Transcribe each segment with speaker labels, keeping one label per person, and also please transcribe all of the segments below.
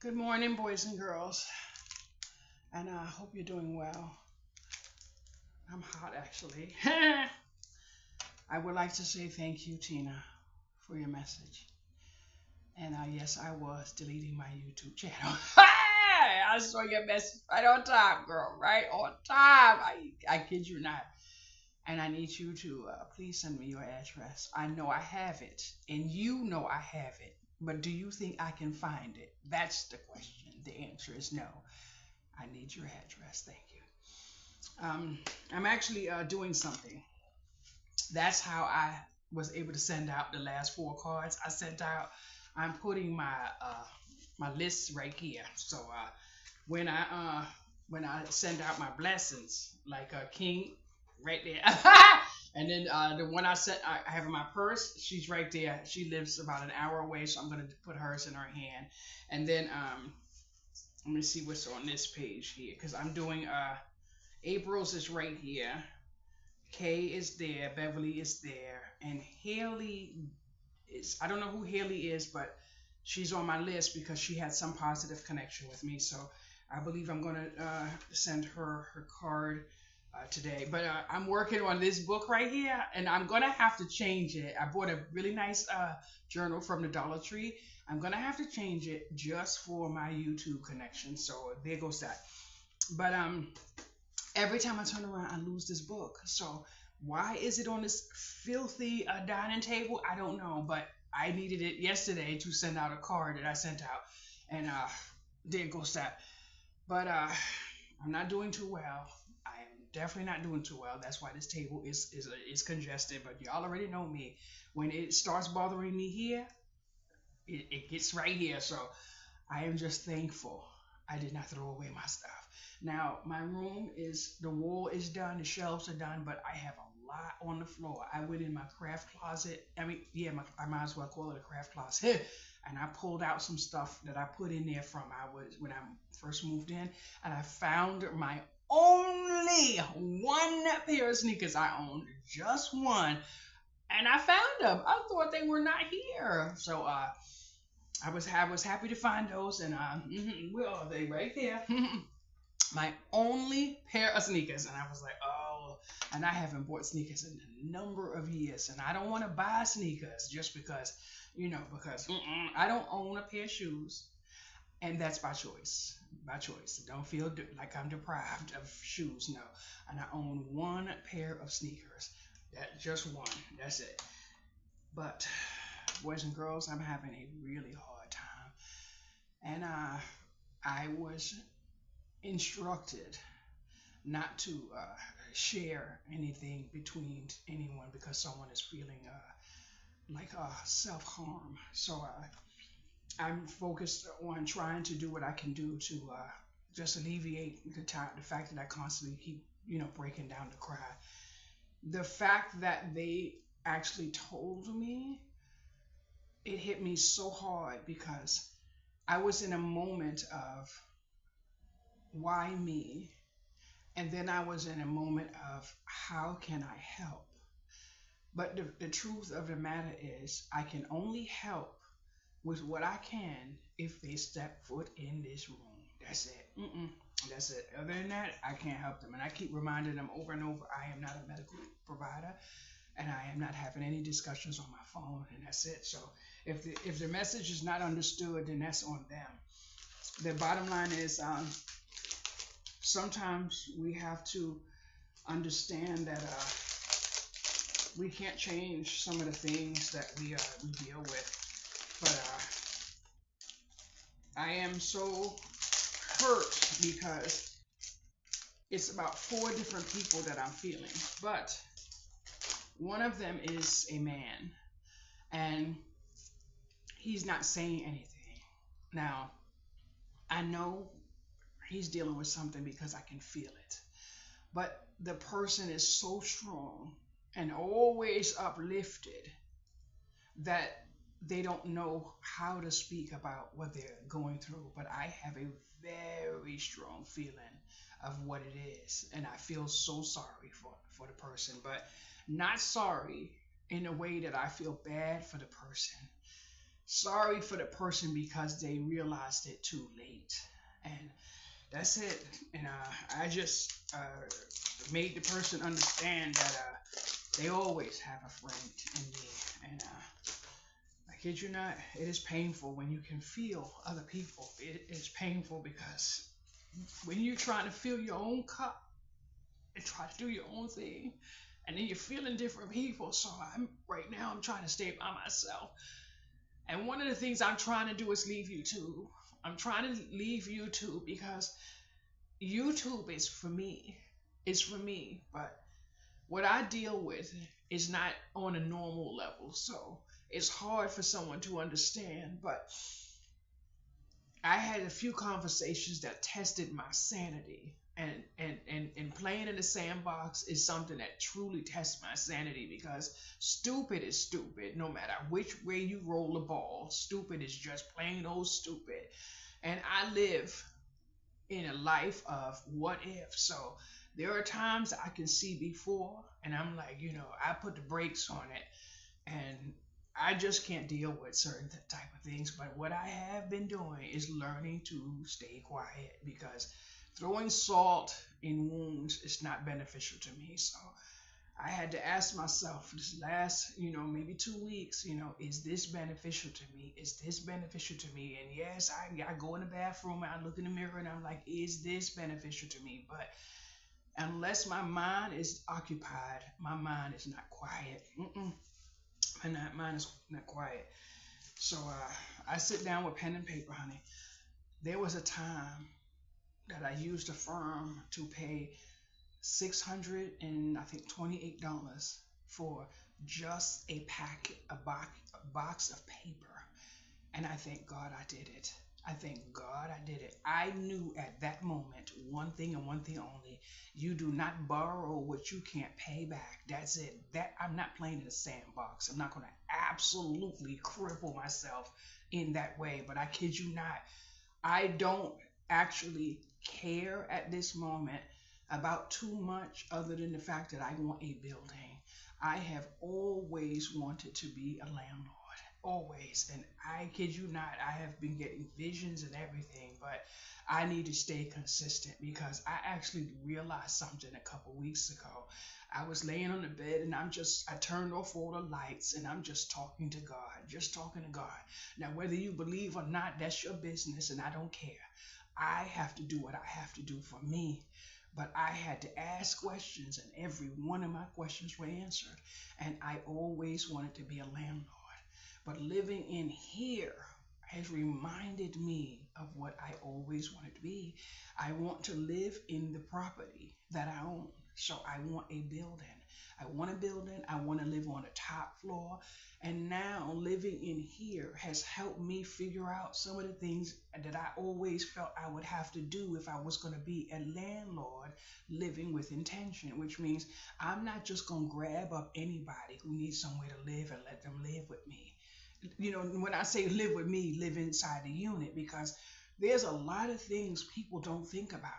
Speaker 1: Good morning, boys and girls, and I hope you're doing well. I'm hot, actually. I would like to say thank you, Tina, for your message. And yes, I was deleting my YouTube channel. I saw your message right on time, girl. Right on time. I kid you not. And I need you to please send me your address. I know I have it, and you know I have it. But do you think I can find it? That's the question. The answer is no. I need your address. Thank you. I'm actually doing something. That's how I was able to send out the last four cards I sent out. I'm putting my list right here. So when I uh, when I send out my blessings, like a king, right there. And then the one I have in my purse, she's right there. She lives about an hour away, so I'm gonna put hers in her hand. And then let me see what's on this page here, because I'm doing April's is right here. Kay is there. Beverly is there. And Haley is, I don't know who Haley is, but she's on my list because she had some positive connection with me. So I believe I'm going to send her card today. But I'm working on this book right here, and I'm going to have to change it. I bought a really nice journal from the Dollar Tree. I'm going to have to change it just for my YouTube connection. So there goes that. But every time I turn around, I lose this book. So why is it on this filthy dining table? I don't know, but I needed it yesterday to send out a card that I sent out, and there goes that. But I'm not doing too well. I am definitely not doing too well. That's why this table is congested. But y'all already know me. When it starts bothering me here, it gets right here. So I am just thankful I did not throw away my stuff. Now, my room is, the wall is done, the shelves are done, but I have a lot on the floor. I went in my craft closet. I mean, yeah, I might as well call it a craft closet. And I pulled out some stuff that I put in there from when I first moved in, and I found my only one pair of sneakers I owned, just one, and I found them. I thought they were not here, so I was happy to find those, and where are they? Right there. My only pair of sneakers, and I was like, oh, and I haven't bought sneakers in a number of years, and I don't want to buy sneakers just because, because I don't own a pair of shoes, and that's by choice. By choice. Don't feel like I'm deprived of shoes, no. And I own one pair of sneakers. That just one. That's it. But boys and girls, I'm having a really hard time, and I was instructed not to share anything between anyone because someone is feeling like self harm. So I'm focused on trying to do what I can do to just alleviate the fact that I constantly keep breaking down to cry. The fact that they actually told me, it hit me so hard because I was in a moment of why me? And then I was in a moment of how can I help? But the truth of the matter is, I can only help with what I can if they step foot in this room. That's it. That's it. Other than that, I can't help them. And I keep reminding them over and over, I am not a medical provider, and I am not having any discussions on my phone, and that's it. So if the message is not understood, then that's on them. The bottom line is, sometimes we have to understand that we can't change some of the things that we deal with. But I am so hurt because it's about four different people that I'm feeling. But one of them is a man, and he's not saying anything. Now, I know he's dealing with something because I can feel it. But the person is so strong and always uplifted that they don't know how to speak about what they're going through. But I have a very strong feeling of what it is, and I feel so sorry for the person, but not sorry in a way that I feel bad for the person. Sorry for the person because they realized it too late. And that's it. And I just made the person understand that they always have a friend in there. And I kid you not, it is painful when you can feel other people. It is painful because when you're trying to fill your own cup and try to do your own thing, and then you're feeling different people. So I'm trying to stay by myself. And one of the things I'm trying to do is leave YouTube. I'm trying to leave YouTube because YouTube is for me. It's for me. But what I deal with is not on a normal level. So it's hard for someone to understand. But I had a few conversations that tested my sanity. And playing in the sandbox is something that truly tests my sanity because stupid is stupid no matter which way you roll the ball. Stupid is just plain old stupid. And I live in a life of what if. So there are times I can see before and I'm like, I put the brakes on it and I just can't deal with certain type of things. But what I have been doing is learning to stay quiet because throwing salt in wounds is not beneficial to me. So I had to ask myself this last, maybe 2 weeks, is this beneficial to me? Is this beneficial to me? And yes, I go in the bathroom and I look in the mirror and I'm like, is this beneficial to me? But unless my mind is occupied, my mind is not quiet. And that mine is not quiet. So I sit down with pen and paper, honey. There was a time that I used a firm to pay $628 for just a packet, a box of paper. And I thank God I did it. I thank God I did it. I knew at that moment one thing and one thing only. You do not borrow what you can't pay back. That's it. That I'm not playing in a sandbox. I'm not going to absolutely cripple myself in that way. But I kid you not, I don't actually care at this moment about too much other than the fact that I want a building. I have always wanted to be a landlord. Always. And I kid you not, I have been getting visions and everything, but I need to stay consistent because I actually realized something a couple weeks ago. I was laying on the bed and I turned off all the lights and I'm just talking to God, just talking to God. Now, whether you believe or not, that's your business and I don't care. I have to do what I have to do for me. But I had to ask questions and every one of my questions were answered. And I always wanted to be a landlord. But living in here has reminded me of what I always wanted to be. I want to live in the property that I own. So I want a building. I want a building. I want to live on the top floor. And now living in here has helped me figure out some of the things that I always felt I would have to do if I was going to be a landlord living with intention, which means I'm not just going to grab up anybody who needs somewhere to live and let them live with me. When I say live with me, live inside the unit, because there's a lot of things people don't think about.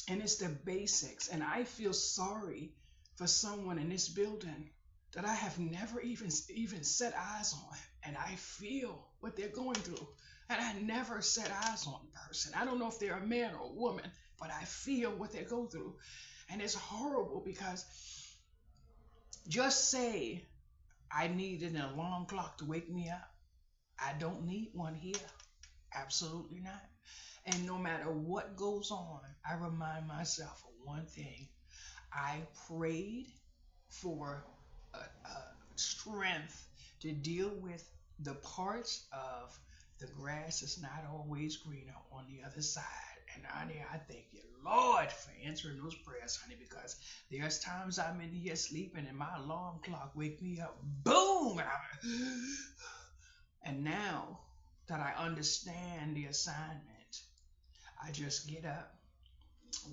Speaker 1: And it's the basics. And I feel sorry for someone in this building that I have never even set eyes on. And I feel what they're going through. And I never set eyes on the person. I don't know if they're a man or a woman, but I feel what they go through. And it's horrible because just say I needed an alarm clock to wake me up. I don't need one here. Absolutely not. And no matter what goes on, I remind myself of one thing. I prayed for strength to deal with the parts of the grass is not always greener on the other side. And honey, I thank you, Lord, for answering those prayers, honey, because there's times I'm in here sleeping and my alarm clock wake me up, boom, and now that I understand the assignment, I just get up,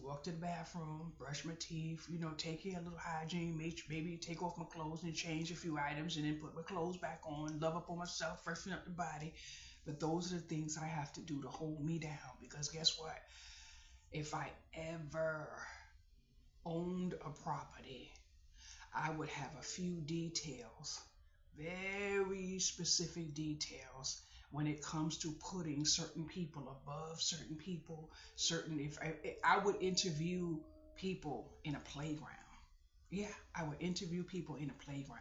Speaker 1: walk to the bathroom, brush my teeth, take care of a little hygiene, maybe take off my clothes and change a few items and then put my clothes back on, love up on myself, freshen up the body. But those are the things I have to do to hold me down because guess what? If I ever owned a property, I would have a few details very specific details when it comes to putting certain people above certain people. Certain, if I would interview people in a playground. Yeah, I would interview people in a playground.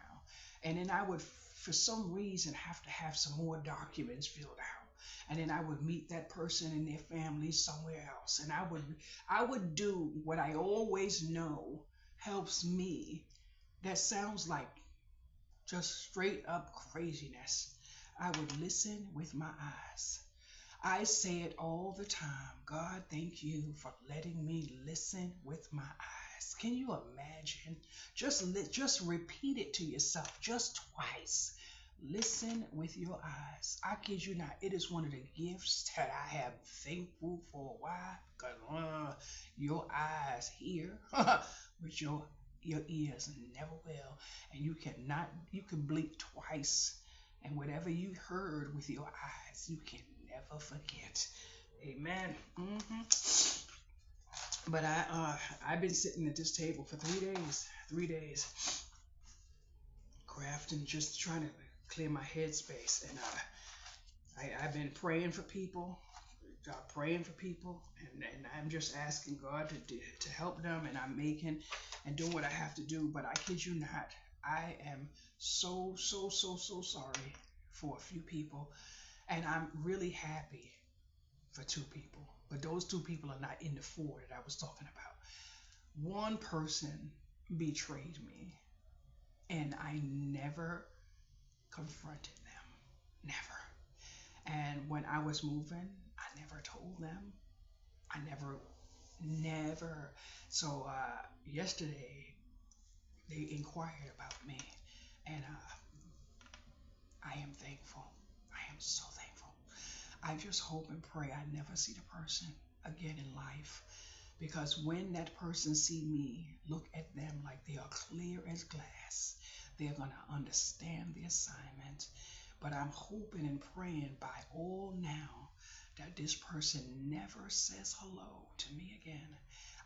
Speaker 1: And then I would, for some reason, have to have some more documents filled out. And then I would meet that person and their family somewhere else. And I would do what I always know helps me. That sounds like just straight up craziness. I would listen with my eyes. I say it all the time. God, thank you for letting me listen with my eyes. Can you imagine? Just repeat it to yourself just twice. Listen with your eyes. I kid you not. It is one of the gifts that I have thankful for. Why? Because your eyes hear, but your ears never will. And you can blink twice. And whatever you heard with your eyes, you can never forget. Amen. But I've been sitting at this table for 3 days. 3 days, crafting, just trying to clear my headspace. And I've been praying for people, praying for people, and I'm just asking God to help them, and I'm making and doing what I have to do. But I kid you not, I am so sorry for a few people, and I'm really happy for two people. But those two people are not in the four that I was talking about. One person betrayed me, and I never confronted them. Never. And when I was moving, I never told them. I never. So yesterday, they inquired about me, and I am thankful. I am so thankful. I just hope and pray I never see the person again in life. Because when that person see me, look at them like they are clear as glass, they're going to understand the assignment. But I'm hoping and praying by all now that this person never says hello to me again.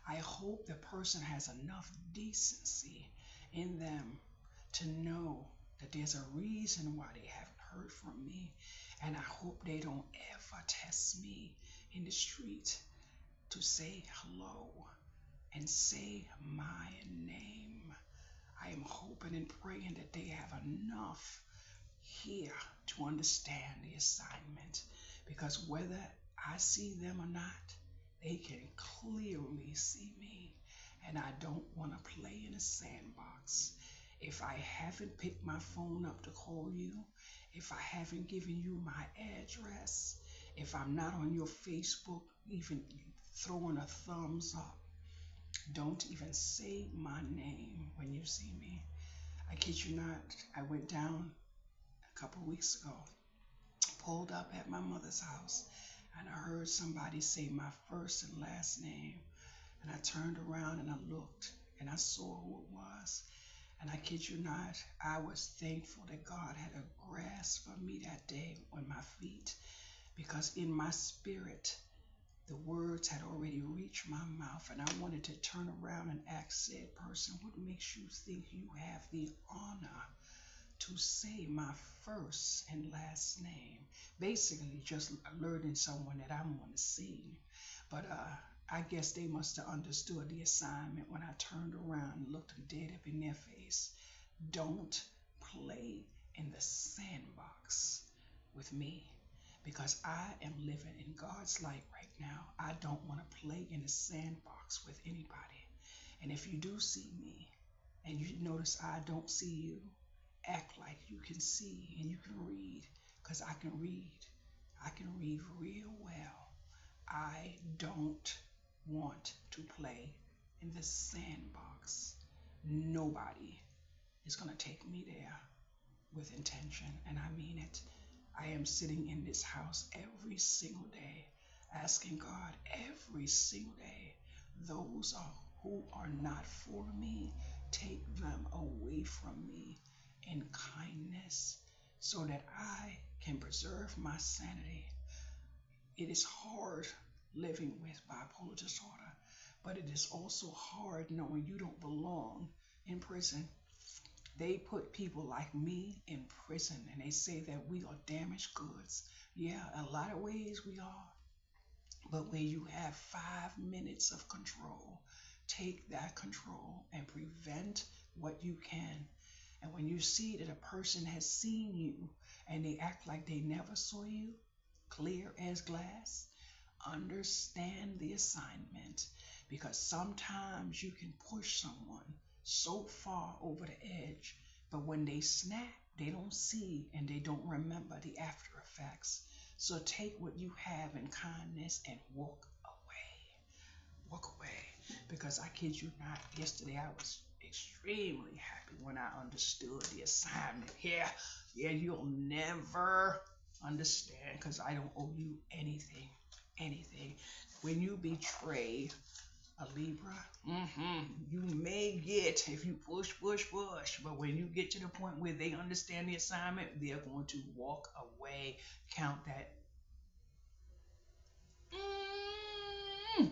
Speaker 1: I hope the person has enough decency in them to know that there's a reason why they haven't heard from me. And I hope they don't ever test me in the street to say hello and say my name. I am hoping and praying that they have enough here to understand the assignment, because whether I see them or not, they can clearly see me, and I don't want to play in a sandbox. If I haven't picked my phone up to call you, if I haven't given you my address, if I'm not on your Facebook even throwing a thumbs up, don't even say my name when you see me. I kid you not, I went down a couple of weeks ago, pulled up at my mother's house, and I heard somebody say my first and last name. And I turned around and I looked and I saw who it was. And I kid you not, I was thankful that God had a grasp for me that day on my feet, because in my spirit, the words had already reached my mouth, and I wanted to turn around and ask said person, what makes you think you have the honor to say my first and last name? Basically, just alerting someone that I'm on the scene. But I guess they must have understood the assignment when I turned around and looked them dead up in their face. Don't play in the sandbox with me, because I am living in God's light right now. I don't want to play in a sandbox with anybody. And if you do see me and you notice I don't see you, act like you can see and you can read, because I can read. I can read real well. I don't want to play in the sandbox. Nobody is going to take me there with intention, and I mean it. I am sitting in this house every single day, asking God every single day, those who are not for me, take them away from me in kindness, so that I can preserve my sanity. It is hard living with bipolar disorder, but it is also hard knowing you don't belong in prison. They put people like me in prison and they say that we are damaged goods. Yeah, a lot of ways we are. But when you have 5 minutes of control, take that control and prevent what you can. And when you see that a person has seen you and they act like they never saw you, clear as glass, understand the assignment, because sometimes you can push someone so far over the edge, but when they snap, they don't see and they don't remember the after effects. So take what you have in kindness and walk away. Walk away. Because I kid you not, yesterday I was extremely happy when I understood the assignment. Yeah, you'll never understand because I don't owe you anything. Anything. When you betray a Libra, you may get, if you push, push, push, but when you get to the point where they understand the assignment, they're going to walk away. Count that. Mm,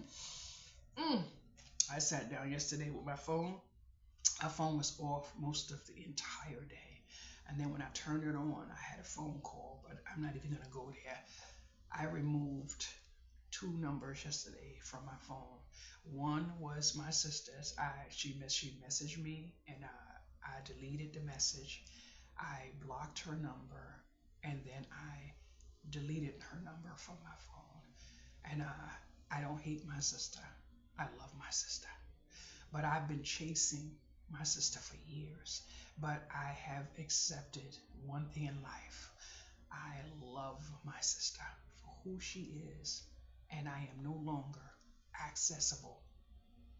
Speaker 1: mm. I sat down yesterday with my phone. My phone was off most of the entire day. And then when I turned it on, I had a phone call, but I'm not even going to go there. I removed two numbers yesterday from my phone. One was my sister's. She messaged me, and I deleted the message. I blocked her number, and then I deleted her number from my phone. And I don't hate my sister. I love my sister, but I've been chasing my sister for years. But I have accepted one thing in life. I love my sister for who she is, and I am no longer accessible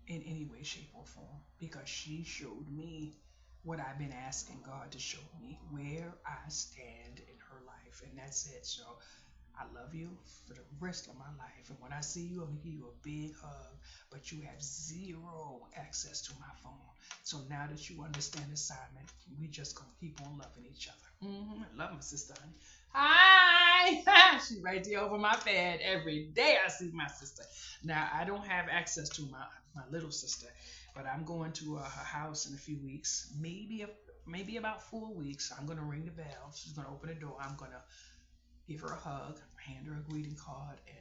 Speaker 1: in any way, shape, or form because she showed me what I've been asking God to show me, where I stand in her life, and that's it. So I love you for the rest of my life. And when I see you, I'm going to give you a big hug. But you have zero access to my phone. So now that you understand the assignment, we just going to keep on loving each other. I love my sister, honey. Hi! She's right there over my bed. Every day I see my sister. Now, I don't have access to my little sister. But I'm going to her house in a few weeks. Maybe about 4 weeks. I'm going to ring the bell. She's going to open the door. I'm going to give her a hug, hand her a greeting card, and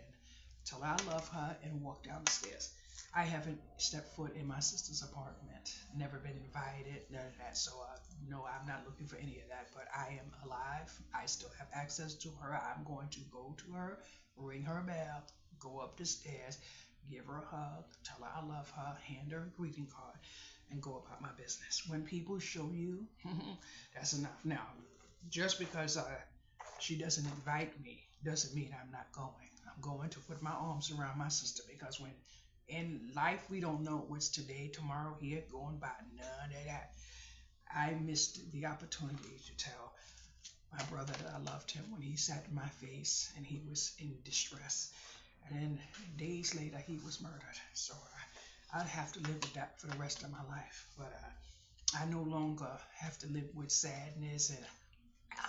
Speaker 1: tell her I love her and walk down the stairs. I haven't stepped foot in my sister's apartment, never been invited, none of that. So, no, I'm not looking for any of that, but I am alive. I still have access to her. I'm going to go to her, ring her bell, go up the stairs, give her a hug, tell her I love her, hand her a greeting card, and go about my business. When people show you, that's enough. Now, just because she doesn't invite me doesn't mean I'm not going. I'm going to put my arms around my sister because when in life we don't know what's today, tomorrow, here, going by, none of that. I missed the opportunity to tell my brother that I loved him when he sat in my face and he was in distress. And then days later, he was murdered. So I'd have to live with that for the rest of my life. But I no longer have to live with sadness, and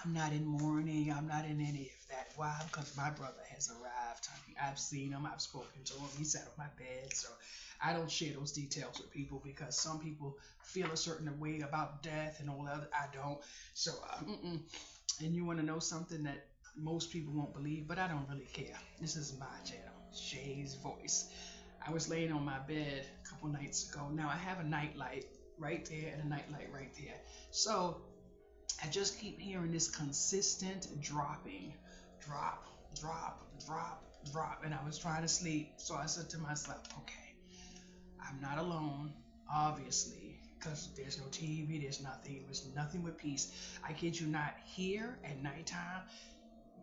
Speaker 1: I'm not in mourning. I'm not in any of that. Why? Because my brother has arrived. I've seen him. I've spoken to him. He sat on my bed. So I don't share those details with people because some people feel a certain way about death and all that. I don't. So, and you want to know something that most people won't believe, but I don't really care. This is my channel, Shay's Voice. I was laying on my bed a couple nights ago. Now I have a nightlight right there and a nightlight right there. So I just keep hearing this consistent dropping, drop, drop, drop, drop, and I was trying to sleep. So I said to myself, okay, I'm not alone, obviously, because there's no TV, there's nothing. It was nothing but peace. I kid you not, here at nighttime,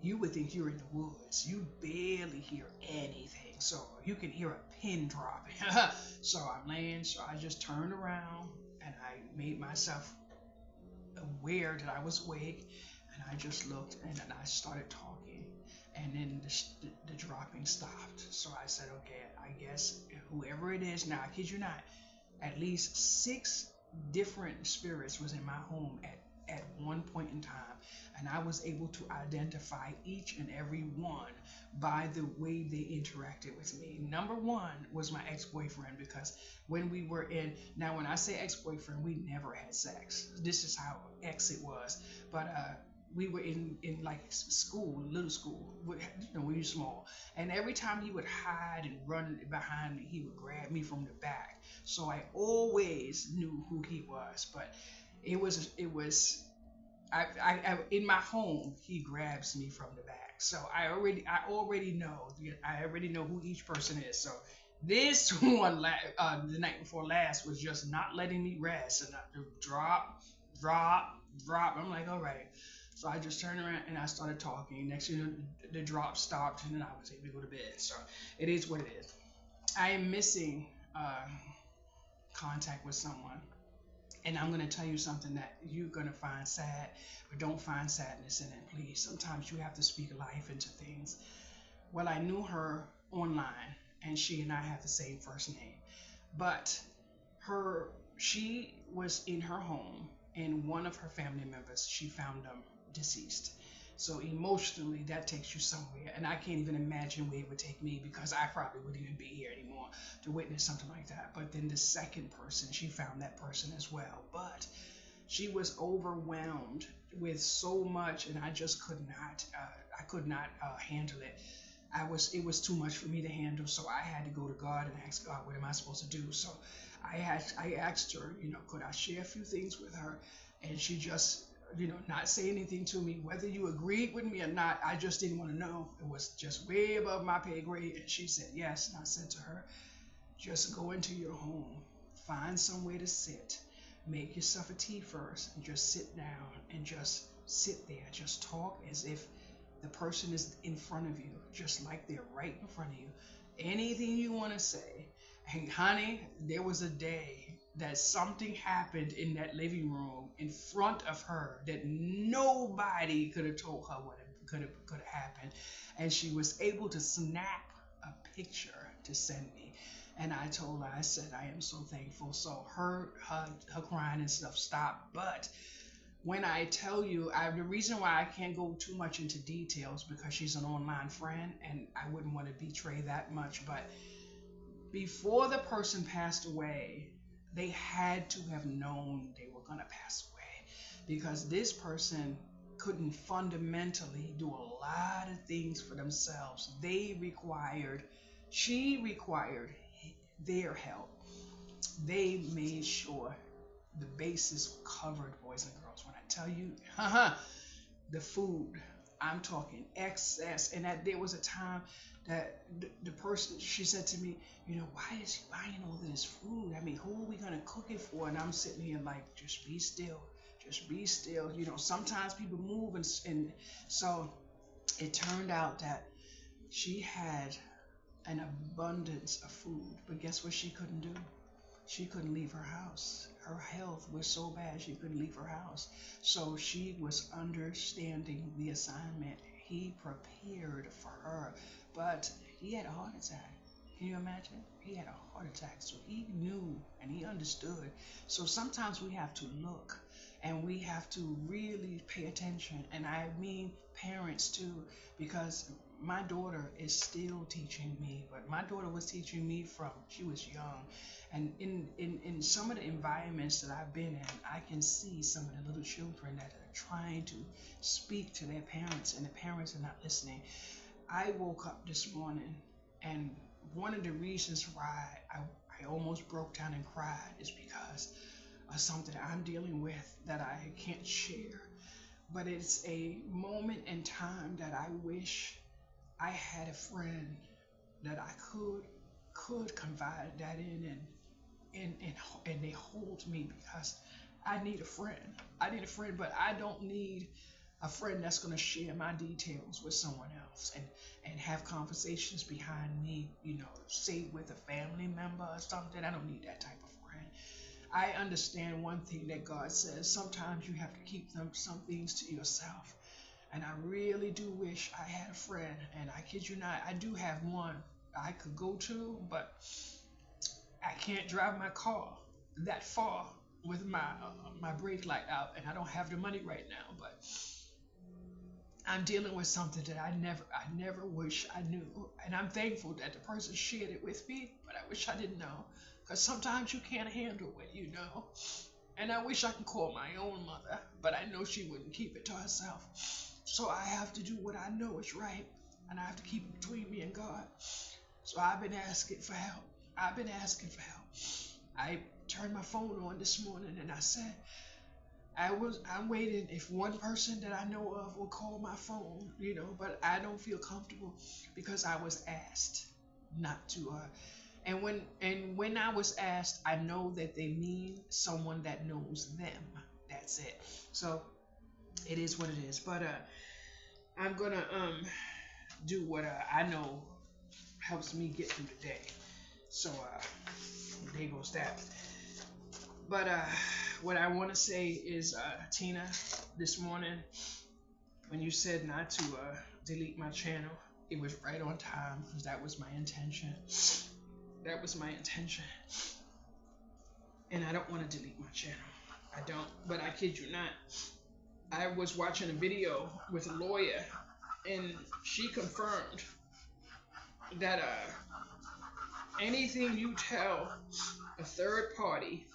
Speaker 1: you would think you're in the woods. You barely hear anything. So you can hear a pin dropping. So I'm laying, so I just turned around and I made myself aware that I was awake, and I just looked and then I started talking, and then the dropping stopped. So I said, okay, I guess whoever it is, now I kid you not, at least 6 different spirits was in my home at one point in time, and I was able to identify each and every one by the way they interacted with me. Number one was my ex-boyfriend, because when we were in, now when I say ex-boyfriend, we never had sex. This is how ex it was. But we were in like school, little school, when we were small, and every time he would hide and run behind me, he would grab me from the back. So I always knew who he was. But it was in my home, he grabs me from the back. So I already know who each person is. So this one, the night before last, was just not letting me rest, and I drop. I'm like, all right. So I just turned around and I started talking. Next thing you know, the drop stopped, and then I was able to go to bed. So it is what it is. I am missing contact with someone. And I'm going to tell you something that you're going to find sad, but don't find sadness in it, please. Sometimes you have to speak life into things. Well, I knew her online, and she and I have the same first name. But she was in her home, and one of her family members, she found them deceased. So emotionally, that takes you somewhere, and I can't even imagine where it would take me, because I probably wouldn't even be here anymore to witness something like that. But then the second person, she found that person as well, but she was overwhelmed with so much, and I just could not handle it. It was too much for me to handle, so I had to go to God and ask God, what am I supposed to do? So I asked her, could I share a few things with her, and she just, not say anything to me. Whether you agreed with me or not, I just didn't want to know. It was just way above my pay grade, and she said yes. And I said to her, just go into your home, find somewhere to sit, make yourself a tea first, and just sit down and just sit there. Just talk as if the person is in front of you, just like they're right in front of you. Anything you want to say. And honey, there was a day that something happened in that living room in front of her that nobody could have told her what could have happened, and she was able to snap a picture to send me. And I told her, I said, I am so thankful. So her crying and stuff stopped. But when I tell you, the reason why I can't go too much into details, because she's an online friend, and I wouldn't want to betray that much. But before the person passed away, they had to have known they were going to pass away, because this person couldn't fundamentally do a lot of things for themselves. She required their help. They made sure the bases were covered, boys and girls. When I tell you, the food, I'm talking excess. And that there was a time that the person, she said to me, why is he buying all of this food? I mean, who are we going to cook it for? And I'm sitting here like, just be still. Just be still. Sometimes people move. And so it turned out that she had an abundance of food. But guess what she couldn't do? She couldn't leave her house. Her health was so bad she couldn't leave her house. So she was understanding the assignment. He prepared for her, but he had a heart attack. Can you imagine? He had a heart attack, so he knew and he understood. So sometimes we have to look, and we have to really pay attention. And I mean parents too, because my daughter is still teaching me, but my daughter was teaching me from she was young. And in some of the environments that I've been in, I can see some of the little children that are trying to speak to their parents, and the parents are not listening. I woke up this morning, and one of the reasons why I almost broke down and cried is because of something that I'm dealing with that I can't share. But it's a moment in time that I wish I had a friend that I could confide that in, and they hold me, because I need a friend. I need a friend, but I don't need a friend that's going to share my details with someone else and have conversations behind me, say with a family member or something. I don't need that type of friend. I understand one thing that God says: sometimes you have to keep some things to yourself. And I really do wish I had a friend, and I kid you not, I do have one I could go to, but I can't drive my car that far with my brake light out, and I don't have the money right now, but I'm dealing with something that I never wish I knew, and I'm thankful that the person shared it with me, but I wish I didn't know, because sometimes you can't handle what you know, and I wish I could call my own mother, but I know she wouldn't keep it to herself, so I have to do what I know is right, and I have to keep it between me and God. So I've been asking for help. I've been asking for help. I turned my phone on this morning and I said, I'm waiting if one person that I know of will call my phone, but I don't feel comfortable because I was asked not to. And when I was asked, I know that they mean someone that knows them. That's it. So it is what it is. But I'm gonna do what I know helps me get through the day. So there goes that. But what I want to say is, Tina, this morning when you said not to delete my channel, it was right on time because that was my intention. That was my intention. And I don't want to delete my channel. I don't. But I kid you not. I was watching a video with a lawyer, and she confirmed that anything you tell a third party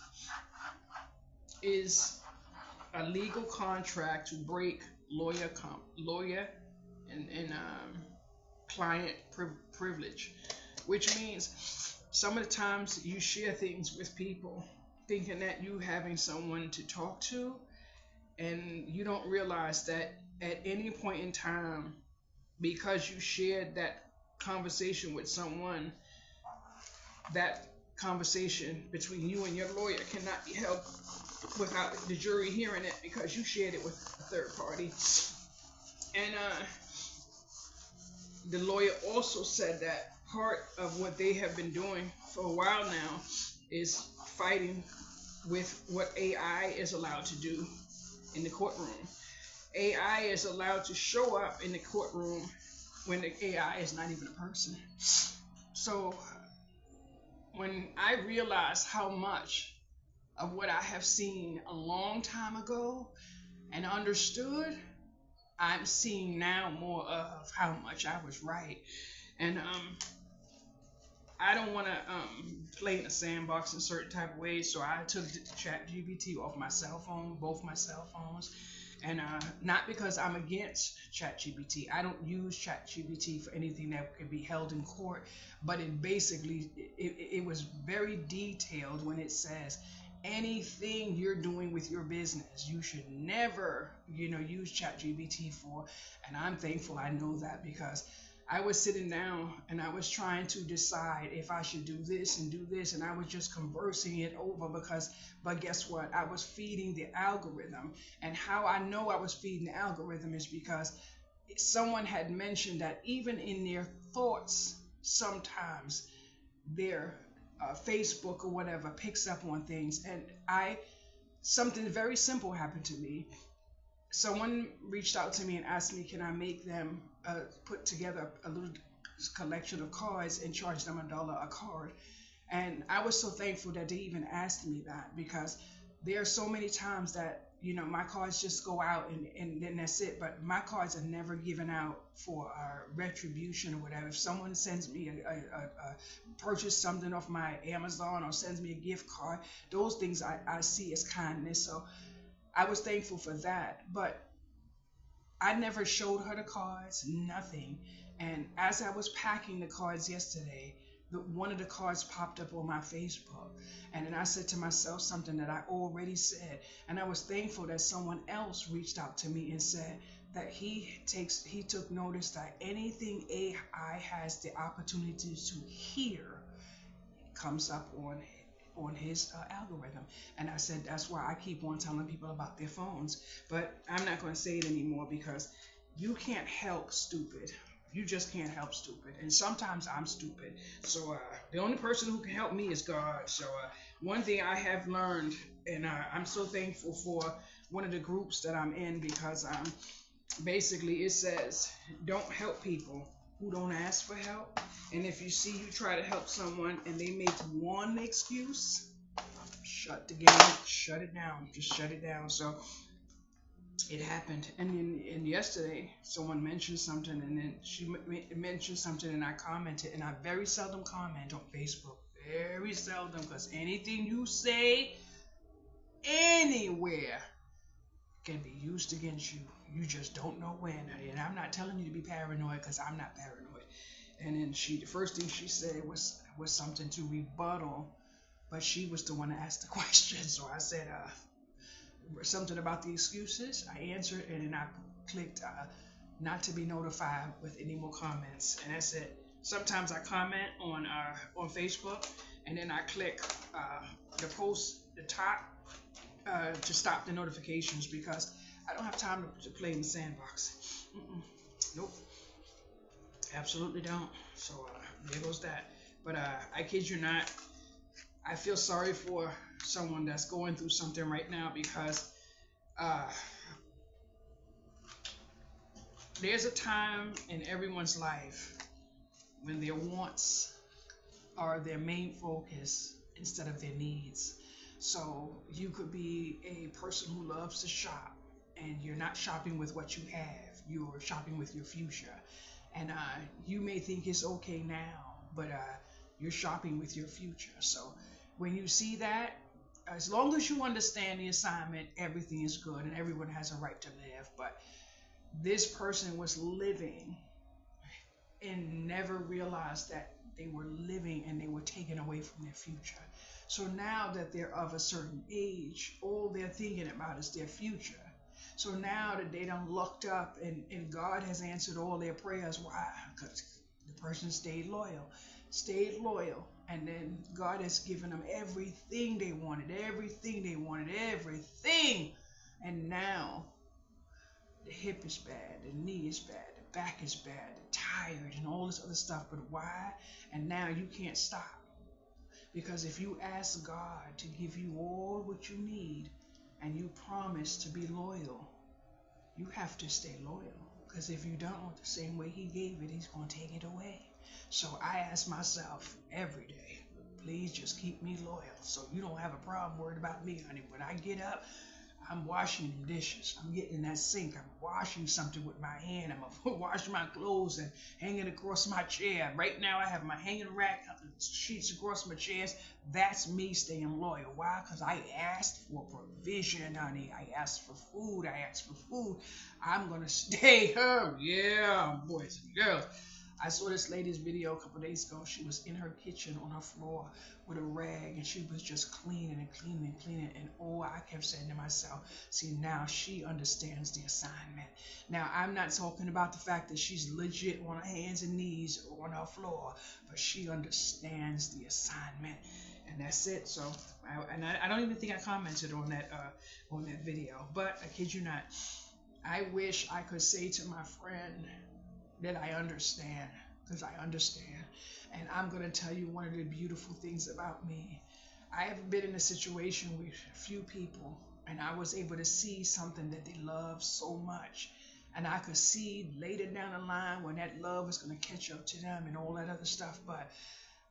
Speaker 1: is a legal contract to break lawyer and client privilege, which means some of the times you share things with people thinking that you having someone to talk to, and you don't realize that at any point in time, because you shared that conversation with someone, that conversation between you and your lawyer cannot be held without the jury hearing it because you shared it with a third party. And the lawyer also said that part of what they have been doing for a while now is fighting with what AI is allowed to do in the courtroom. AI is allowed to show up in the courtroom when the AI is not even a person. So when I realized how much of what I have seen a long time ago and understood, I'm seeing now more of how much I was right. And I don't want to play in a sandbox in certain type of ways, so I took ChatGPT off my cell phone, both my cell phones. And not because I'm against ChatGPT. I don't use ChatGPT for anything that could be held in court, but it was very detailed when it says anything you're doing with your business, you should never, use ChatGPT for. And I'm thankful I know that, because I was sitting down and I was trying to decide if I should do this and do this, and I was just conversing it over but guess what? I was feeding the algorithm. And how I know I was feeding the algorithm is because someone had mentioned that even in their thoughts, sometimes their Facebook or whatever picks up on things. And something very simple happened to me. Someone reached out to me and asked me, can I make them put together a little collection of cards and charge them $1 a card? And I was so thankful that they even asked me that, because there are so many times that, my cards just go out and then that's it. But my cards are never given out for retribution or whatever. If someone sends me purchase something off my Amazon or sends me a gift card, those things I see as kindness. So I was thankful for that. But I never showed her the cards, nothing. And as I was packing the cards yesterday, one of the cards popped up on my Facebook. And then I said to myself something that I already said. And I was thankful that someone else reached out to me and said that he took notice that anything AI has the opportunity to hear comes up on his algorithm. And I said, that's why I keep on telling people about their phones. But I'm not going to say it anymore, because you can't help stupid. You just can't help stupid. And sometimes I'm stupid. So the only person who can help me is God. So one thing I have learned, and I'm so thankful for one of the groups that I'm in, because basically it says, don't help people who don't ask for help. And if you see you try to help someone and they make one excuse, shut the game, shut it down, just shut it down. So it happened. And yesterday, someone mentioned something, and then she mentioned something, and I commented. And I very seldom comment on Facebook, very seldom, because anything you say anywhere can be used against you. You just don't know when. And I'm not telling you to be paranoid, because I'm not paranoid. And then the first thing she said was something to rebuttal, but she was the one that asked the question. So I said something about the excuses. I answered, and then I clicked not to be notified with any more comments, and that's it. Sometimes I comment on Facebook, and then I click the post the top to stop the notifications, because I don't have time to play in the sandbox. Nope, absolutely don't. So there goes that. But I kid you not, I feel sorry for someone that's going through something right now, because there's a time in everyone's life when their wants are their main focus instead of their needs. So you could be a person who loves to shop, and you're not shopping with what you have, you're shopping with your future. And you may think it's okay now, but you're shopping with your future. So when you see that, as long as you understand the assignment, everything is good, and everyone has a right to live. But this person was living and never realized that they were living, and they were taken away from their future. So now that they're of a certain age, all they're thinking about is their future. So now that they done looked up, and God has answered all their prayers. Why? Because the person stayed loyal. And then God has given them everything they wanted, everything. And now the hip is bad, the knee is bad, the back is bad, they're tired, and all this other stuff. But why? And now you can't stop. Because if you ask God to give you all what you need, and you promise to be loyal, you have to stay loyal. Because if you don't, the same way He gave it, He's going to take it away. So I ask myself every day, please just keep me loyal, so you don't have a problem worried about me, honey. When I get up, I'm washing them dishes. I'm getting in that sink. I'm washing something with my hand. I'm washing my clothes and hanging across my chair. Right now, I have my hanging rack, sheets across my chairs. That's me staying loyal. Why? Because I asked for provision, honey. I asked for food. I'm going to stay here. Yeah, boys and girls. I saw this lady's video a couple days ago. She was in her kitchen on her floor with a rag, and she was just cleaning. And oh, I kept saying to myself, see, now she understands the assignment. Now, I'm not talking about the fact that she's legit on her hands and knees on her floor, but she understands the assignment. And that's it. So, I don't even think I commented on that video, but I kid you not, I wish I could say to my friend that I understand, because I understand. And I'm going to tell you one of the beautiful things about me. I have been in a situation with a few people, and I was able to see something that they love so much. And I could see later down the line when that love is going to catch up to them and all that other stuff. But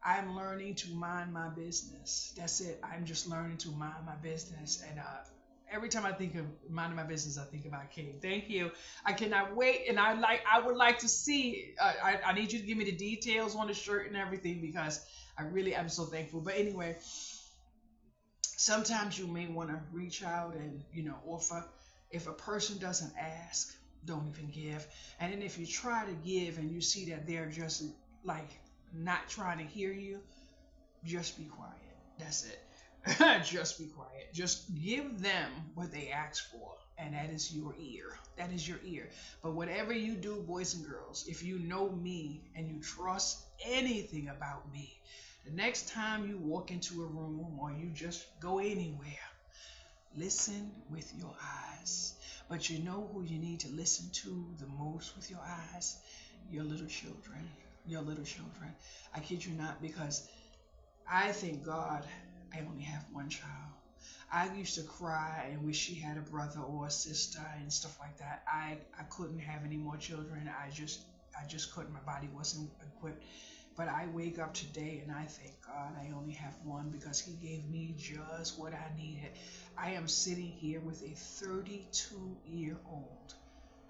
Speaker 1: I'm learning to mind my business. That's it. I'm just learning to mind my business. And every time I think of minding my business, I think about King. Thank you. I cannot wait, and I would like to see. I need you to give me the details on the shirt and everything, because I really am so thankful. But anyway, sometimes you may want to reach out and offer. If a person doesn't ask, don't even give. And then if you try to give and you see that they're just like not trying to hear you, just be quiet. That's it. Just be quiet. Just give them what they ask for, and that is your ear. That is your ear. But whatever you do, boys and girls, if you know me and you trust anything about me, the next time you walk into a room or you just go anywhere, listen with your eyes. But you know who you need to listen to the most with your eyes? Your little children. Your little children. I kid you not, because I thank God I only have one child. I used to cry and wish she had a brother or a sister and stuff like that. I couldn't have any more children. I just couldn't. My body wasn't equipped But I wake up today and I thank God I only have one because He gave me just what I needed. I am sitting here with a 32-year-old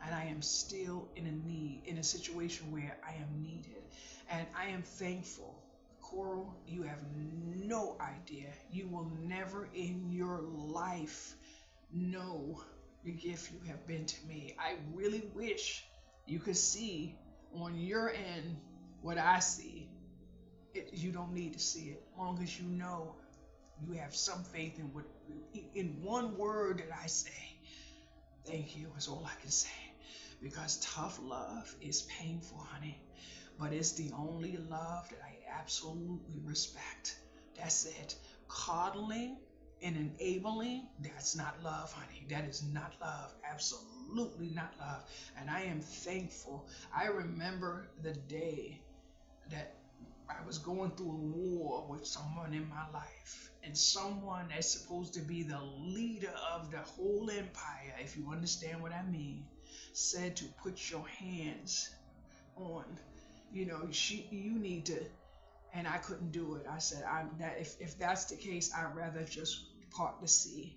Speaker 1: and I am still in a situation where I am needed. And I am thankful. Coral, you have no idea. You will never in your life know the gift you have been to me. I really wish you could see on your end what I see. You don't need to see it. As long as you know you have some faith in what in one word that I say. Thank you is all I can say. Because tough love is painful, honey. But it's the only love that I absolutely respect. That's it. Coddling and enabling, that's not love, honey. That is not love. Absolutely not love. And I am thankful. I remember the day that I was going through a war with someone in my life. And someone that's supposed to be the leader of the whole empire, if you understand what I mean, said to put your hands on, you need to, and I couldn't do it. I said, if that's the case, I'd rather just part the sea.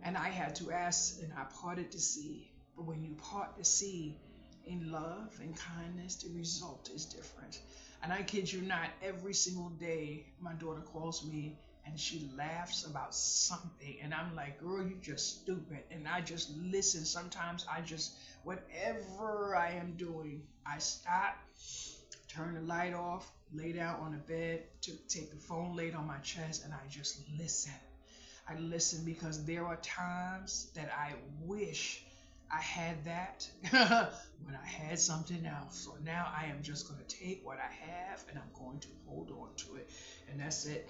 Speaker 1: And I had to ask, and I parted the sea. But when you part the sea in love and kindness, the result is different. And I kid you not, every single day my daughter calls me and she laughs about something. And I'm like, girl, you just stupid. And I just listen. Sometimes whatever I am doing, I stop, turn the light off, lay down on the bed, take the phone, lay it on my chest, and I just listen. I listen because there are times that I wish I had that when I had something else. So now I am just going to take what I have and I'm going to hold on to it. And that's it.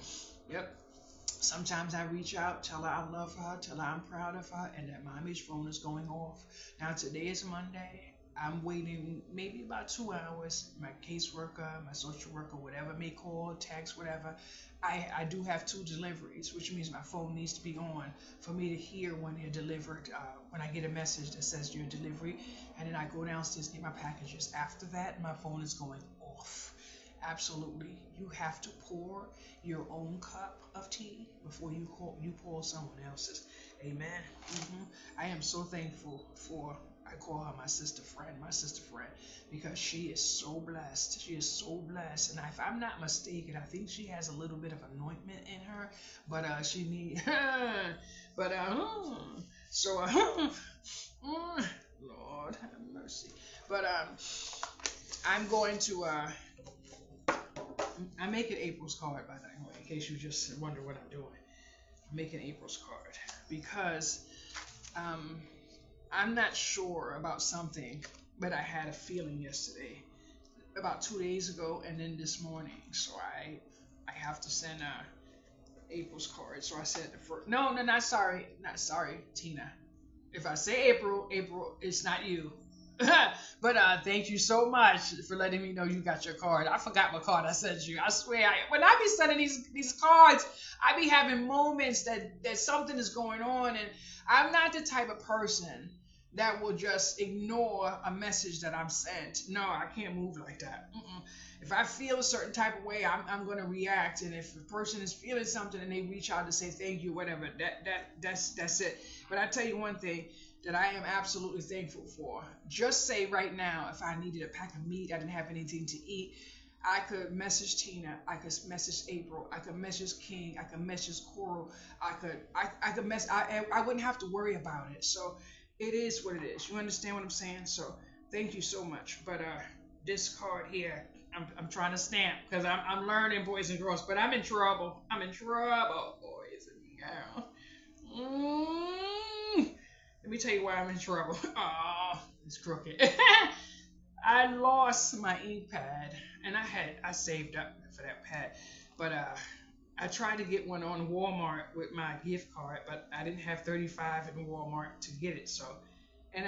Speaker 1: Yep. Sometimes I reach out, tell her I love her, tell her I'm proud of her, and that mommy's phone is going off. Now today is Monday. I'm waiting maybe about 2 hours. My caseworker, my social worker, whatever may call, text, whatever. I do have 2 deliveries, which means my phone needs to be on for me to hear when they're delivered, when I get a message that says your delivery, and then I go downstairs and get my packages. After that, my phone is going off. Absolutely. You have to pour your own cup of tea before you pour someone else's. Amen. I am so thankful for, I call her my sister friend, because she is so blessed. She is so blessed. And if I'm not mistaken, I think she has a little bit of anointment in her, but she need, but so Lord have mercy. But I'm going to I'm making April's card, by the way, in case you just wonder what I'm doing. I'm making April's card because I'm not sure about something, but I had a feeling yesterday, about 2 days ago, and then this morning. So I have to send April's card. So I said the first. No, not sorry, Tina. If I say April, it's not you. But thank you so much for letting me know you got your card. I forgot what card I sent you. I swear, when I be sending these cards, I be having moments that something is going on, and I'm not the type of person that will just ignore a message that I'm sent. No, I can't move like that. If I feel a certain type of way, I'm going to react. And if a person is feeling something and they reach out to say thank you, whatever, that's it. But I tell you one thing that I am absolutely thankful for. Just say right now, if I needed a pack of meat, I didn't have anything to eat, I could message Tina, I could message April, I could message King, I could message Coral, I wouldn't have to worry about it. So it is what it is. You understand what I'm saying? So thank you so much. But this card here, I'm trying to stamp because I'm learning, boys and girls, but I'm in trouble. Boys and girls. Let me tell you why I'm in trouble. Oh, it's crooked. I lost my ink pad, and I saved up for that pad, but I tried to get one on Walmart with my gift card, but I didn't have 35 in Walmart to get it. So, and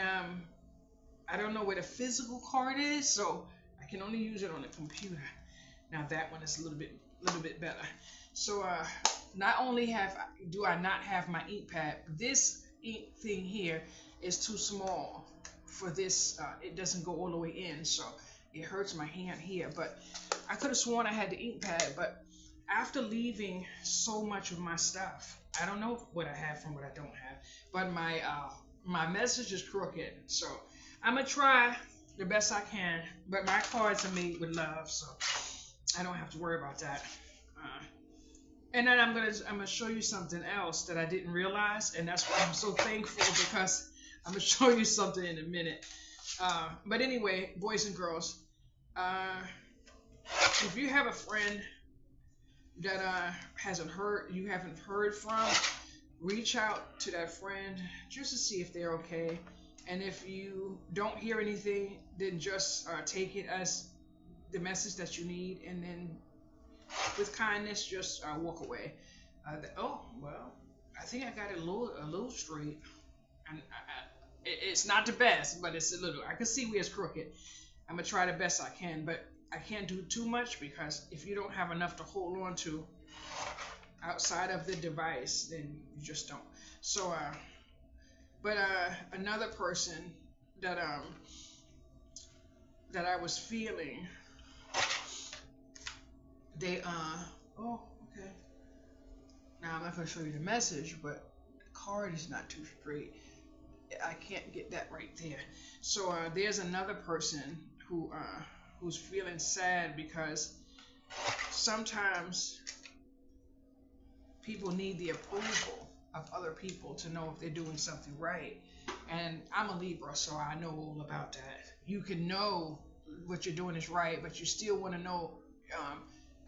Speaker 1: I don't know where the physical card is, so I can only use it on the computer. Now that one is a little bit better. So not only do I not have my ink pad, this ink thing here is too small for this. It doesn't go all the way in, so It hurts my hand here, but I could have sworn I had the ink pad. But after leaving so much of my stuff, I don't know what I have from what I don't have. But my message is crooked, so I'm gonna try the best I can. But my cards are made with love, so I don't have to worry about that. Uh, and then I'm gonna show you something else that I didn't realize, and that's why I'm so thankful, because I'm gonna show you something in a minute. But anyway, boys and girls, uh, if you have a friend that you haven't heard from, reach out to that friend just to see if they're okay. And if you don't hear anything, then just take it as the message that you need, and then with kindness, just walk away. Oh well, I think I got it a little straight, and it's not the best, but it's a little. I can see where it's crooked. I'm gonna try the best I can, but I can't do too much, because if you don't have enough to hold on to outside of the device, then you just don't. So, but another person that that I was feeling, they oh, okay. Now I'm not gonna show you the message, but the card is not too straight. I can't get that right there. So there's another person who's feeling sad, because sometimes people need the approval of other people to know if they're doing something right. And I'm a Libra, so I know all about that. You can know what you're doing is right, but you still want to know,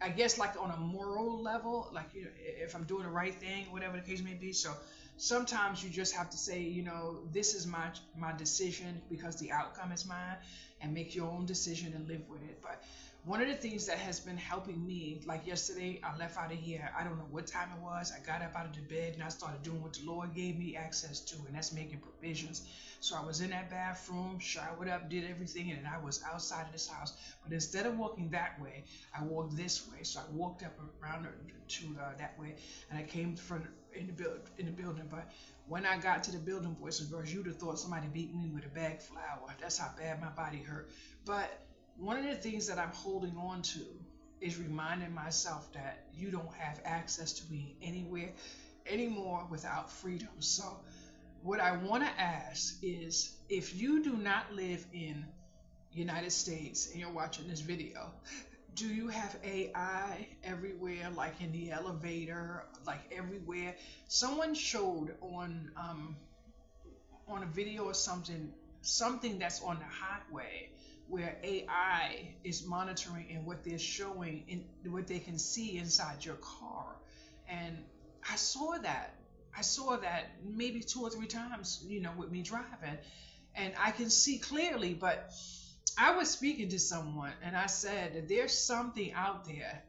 Speaker 1: I guess, like on a moral level, like, you know, if I'm doing the right thing, whatever the case may be. So sometimes you just have to say, you know, this is my decision, because the outcome is mine, and make your own decision and live with it. But one of the things that has been helping me, like yesterday, I left out of here. I don't know what time it was. I got up out of the bed and I started doing what the Lord gave me access to, and that's making provisions. So I was in that bathroom, showered up, did everything, and I was outside of this house. But instead of walking that way, I walked this way. So I walked up around to that way, and I came in the building. But when I got to the building, boys and girls, you'd have thought somebody beat me with a bag of flour. That's how bad my body hurt. But one of the things that I'm holding on to is reminding myself that you don't have access to me anywhere anymore without freedom. So what I want to ask is, if you do not live in United States and you're watching this video, do you have AI everywhere, like in the elevator, like everywhere? Someone showed on a video or something that's on the highway, where AI is monitoring and what they're showing in what they can see inside your car. And I saw that. I saw that maybe 2 or 3 times, you know, with me driving, and I can see clearly. But I was speaking to someone, and I said that there's something out there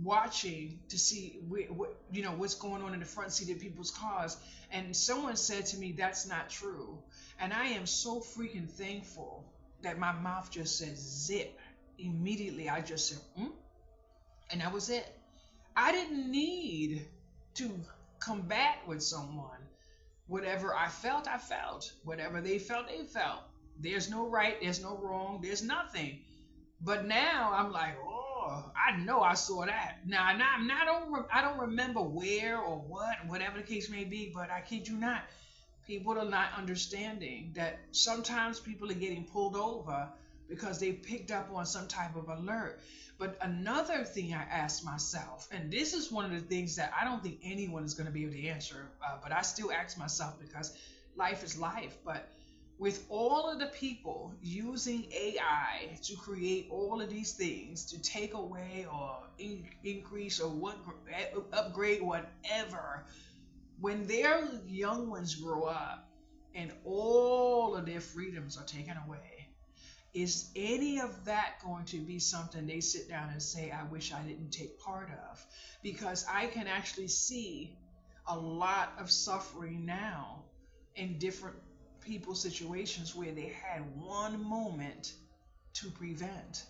Speaker 1: watching to see what's going on in the front seat of people's cars. And someone said to me, that's not true. And I am so freaking thankful that my mouth just said zip. Immediately I just said and that was it. I didn't need to combat with someone. Whatever I felt, I felt. Whatever they felt, they felt. There's no right, there's no wrong, there's nothing. But now I'm like, oh, I know I saw that. Now I don't remember where or what, whatever the case may be, but I kid you not, people are not understanding that sometimes people are getting pulled over because they picked up on some type of alert. But another thing I asked myself, and this is one of the things that I don't think anyone is going to be able to answer, but I still ask myself, because life is life. But with all of the people using AI to create all of these things, to take away or increase or upgrade whatever, when their young ones grow up and all of their freedoms are taken away, is any of that going to be something they sit down and say, I wish I didn't take part of? Because I can actually see a lot of suffering now in different people's situations where they had one moment to prevent.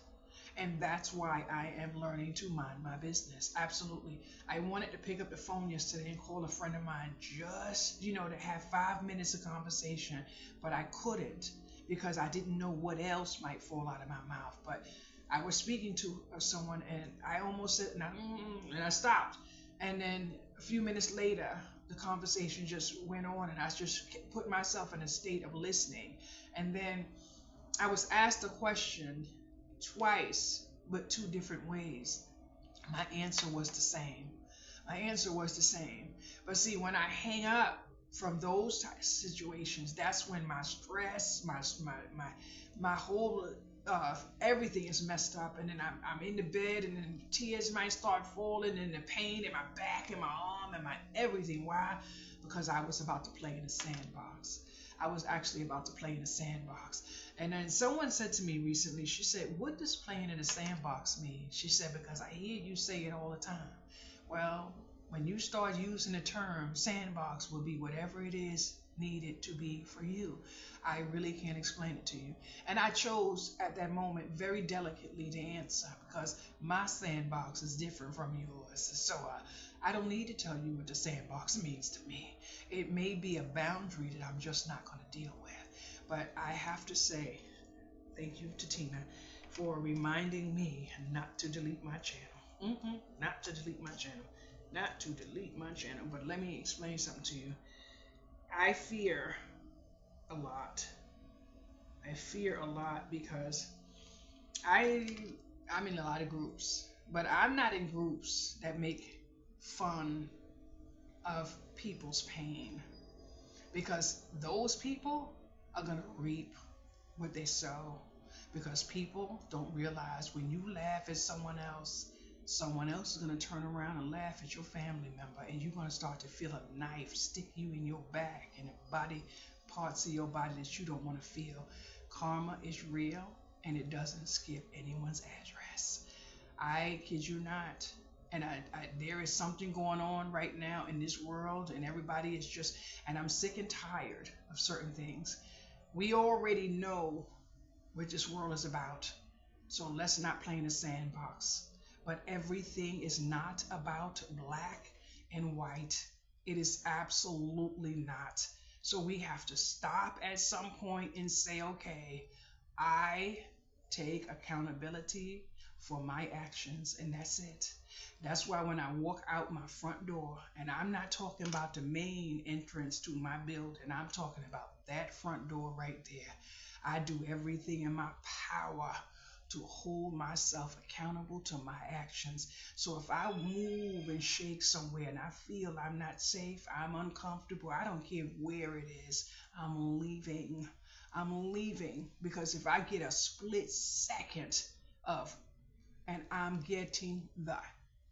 Speaker 1: And that's why I am learning to mind my business. Absolutely. I wanted to pick up the phone yesterday and call a friend of mine, just, to have 5 minutes of conversation, but I couldn't. because I didn't know what else might fall out of my mouth. But I was speaking to someone, and I almost said, and I stopped. And then a few minutes later, the conversation just went on, and I just put myself in a state of listening. And then I was asked a question twice, but two different ways. My answer was the same. My answer was the same. But see, when I hang up from those type situations, that's when my stress, my whole everything is messed up, and then I'm in the bed, and then tears might start falling, and the pain in my back, and my arm, and my everything. Why? Because I was about to play in a sandbox. I was actually about to play in a sandbox. And then someone said to me recently, she said, "What does playing in a sandbox mean?" She said, "Because I hear you say it all the time." Well, when you start using the term, sandbox will be whatever it is needed to be for you. I really can't explain it to you. And I chose at that moment very delicately to answer, because my sandbox is different from yours. So I don't need to tell you what the sandbox means to me. It may be a boundary that I'm just not going to deal with. But I have to say, thank you to Tina for reminding me not to delete my channel. Not to delete my channel. Not to delete my channel. But let me explain something to you. I fear a lot. I fear a lot because I'm in a lot of groups, but I'm not in groups that make fun of people's pain, because those people are going to reap what they sow. Because people don't realize when you laugh at someone else is going to turn around and laugh at your family member, and you're going to start to feel a knife stick you in your back and body parts of your body that you don't want to feel. Karma is real, and it doesn't skip anyone's address. I kid you not. And there is something going on right now in this world, and everybody is just, and I'm sick and tired of certain things. We already know what this world is about, so let's not play in a sandbox. But everything is not about black and white. It is absolutely not. So we have to stop at some point and say, okay, I take accountability for my actions, and that's it. That's why when I walk out my front door, and I'm not talking about the main entrance to my building, I'm talking about that front door right there. I do everything in my power to hold myself accountable to my actions. So if I move and shake somewhere and I feel I'm not safe, I'm uncomfortable, I don't care where it is, I'm leaving. I'm leaving, because if I get a split second of, and I'm getting the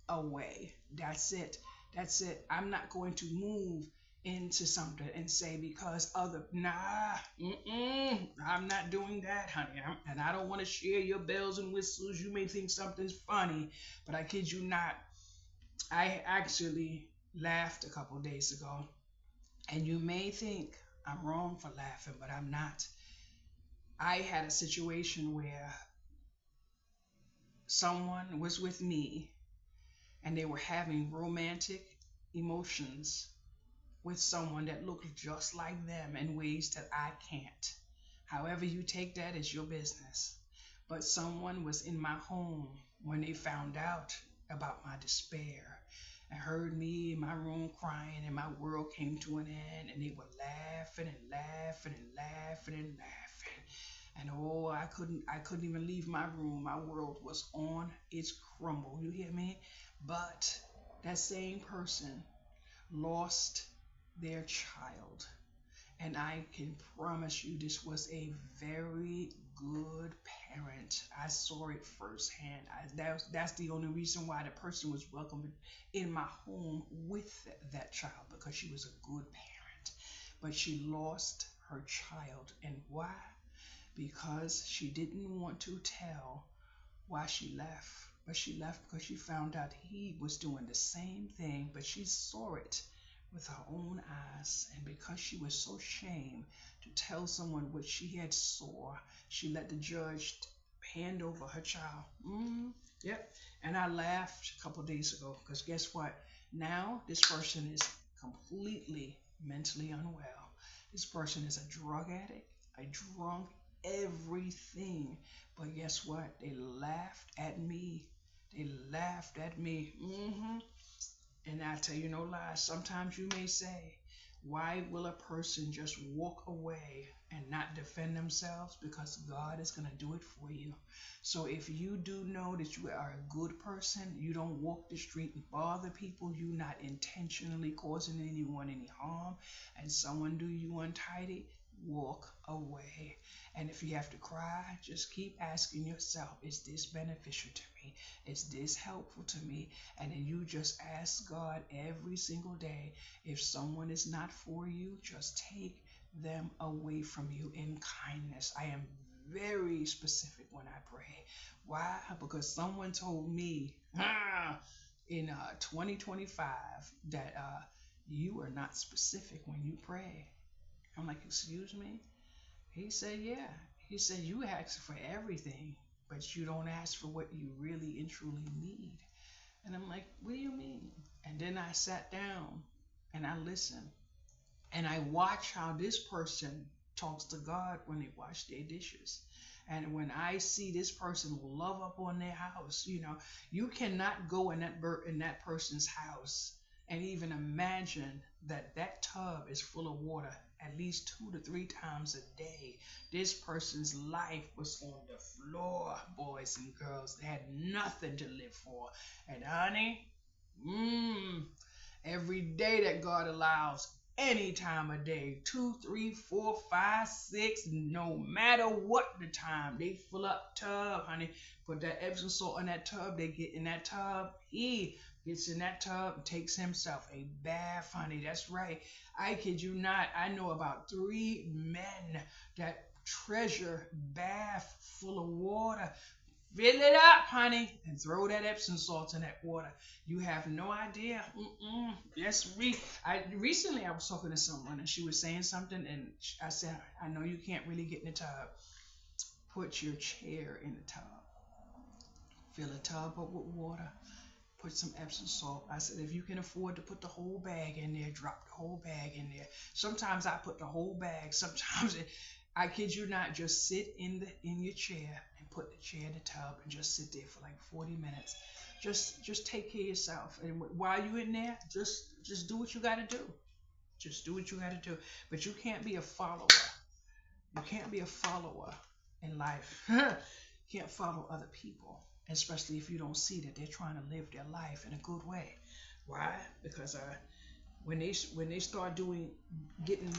Speaker 1: away, that's it. That's it. I'm not going to move into something and say, because I'm not doing that, honey. And I don't want to share your bells and whistles. You may think something's funny, but I kid you not. I actually laughed a couple days ago, and you may think I'm wrong for laughing, but I'm not. I had a situation where someone was with me, and they were having romantic emotions with someone that looked just like them in ways that I can't. However you take that is your business. But someone was in my home when they found out about my despair and heard me in my room crying, and my world came to an end, and they were laughing and laughing and laughing and laughing. And oh, I couldn't even leave my room. My world was on its crumble. You hear me? But that same person lost their child. And I can promise you this was a very good parent. I saw it firsthand. That's the only reason why the person was welcomed in my home with that child, because she was a good parent. But she lost her child. And why? Because she didn't want to tell why she left. But she left because she found out he was doing the same thing, but she saw it with her own eyes. And because she was so ashamed to tell someone what she had saw, she let the judge hand over her child. Yep. And I laughed a couple days ago, because guess what? Now this person is completely mentally unwell. This person is a drug addict, a drunk, everything. But guess what? They laughed at me. They laughed at me. And I tell you no lies, sometimes you may say, why will a person just walk away and not defend themselves? Because God is going to do it for you. So if you do know that you are a good person, you don't walk the street and bother people, you're not intentionally causing anyone any harm, and someone do you untidy, walk away. And if you have to cry, just keep asking yourself, is this beneficial to me? Is this helpful to me? And then you just ask God every single day, if someone is not for you, just take them away from you in kindness. I am very specific when I pray. Why? Because someone told me in 2025 that you are not specific when you pray. I'm like, excuse me? He said, yeah. He said, you ask for everything, but you don't ask for what you really and truly need. And I'm like, what do you mean? And then I sat down and I listened and I watch how this person talks to God when they wash their dishes. And when I see this person love up on their house, you cannot go in that person's house and even imagine that that tub is full of water at least 2 to 3 times a day. This person's life was on the floor, boys and girls. They had nothing to live for. And honey, mmm, every day that God allows, any time of day, 2, 3, 4, 5, 6, no matter what the time, they fill up tub, honey. Put that Epsom salt in that tub. They get in that tub. He gets in that tub and takes himself a bath, honey. That's right. I kid you not. I know about 3 men that treasure bath full of water. Fill it up, honey, and throw that Epsom salt in that water. You have no idea. Recently I was talking to someone and she was saying something, and I said, I know you can't really get in the tub. Put your chair in the tub. Fill a tub up with water. Put some Epsom salt. I said, if you can afford to put the whole bag in there, drop the whole bag in there. Sometimes I put the whole bag. I kid you not, just sit in your chair and put the chair in the tub and just sit there for like 40 minutes. Just take care of yourself. And while you're in there, just do what you got to do. Just do what you got to do. But you can't be a follower. You can't be a follower in life. You can't follow other people, especially if you don't see that they're trying to live their life in a good way. Why? Because when they start getting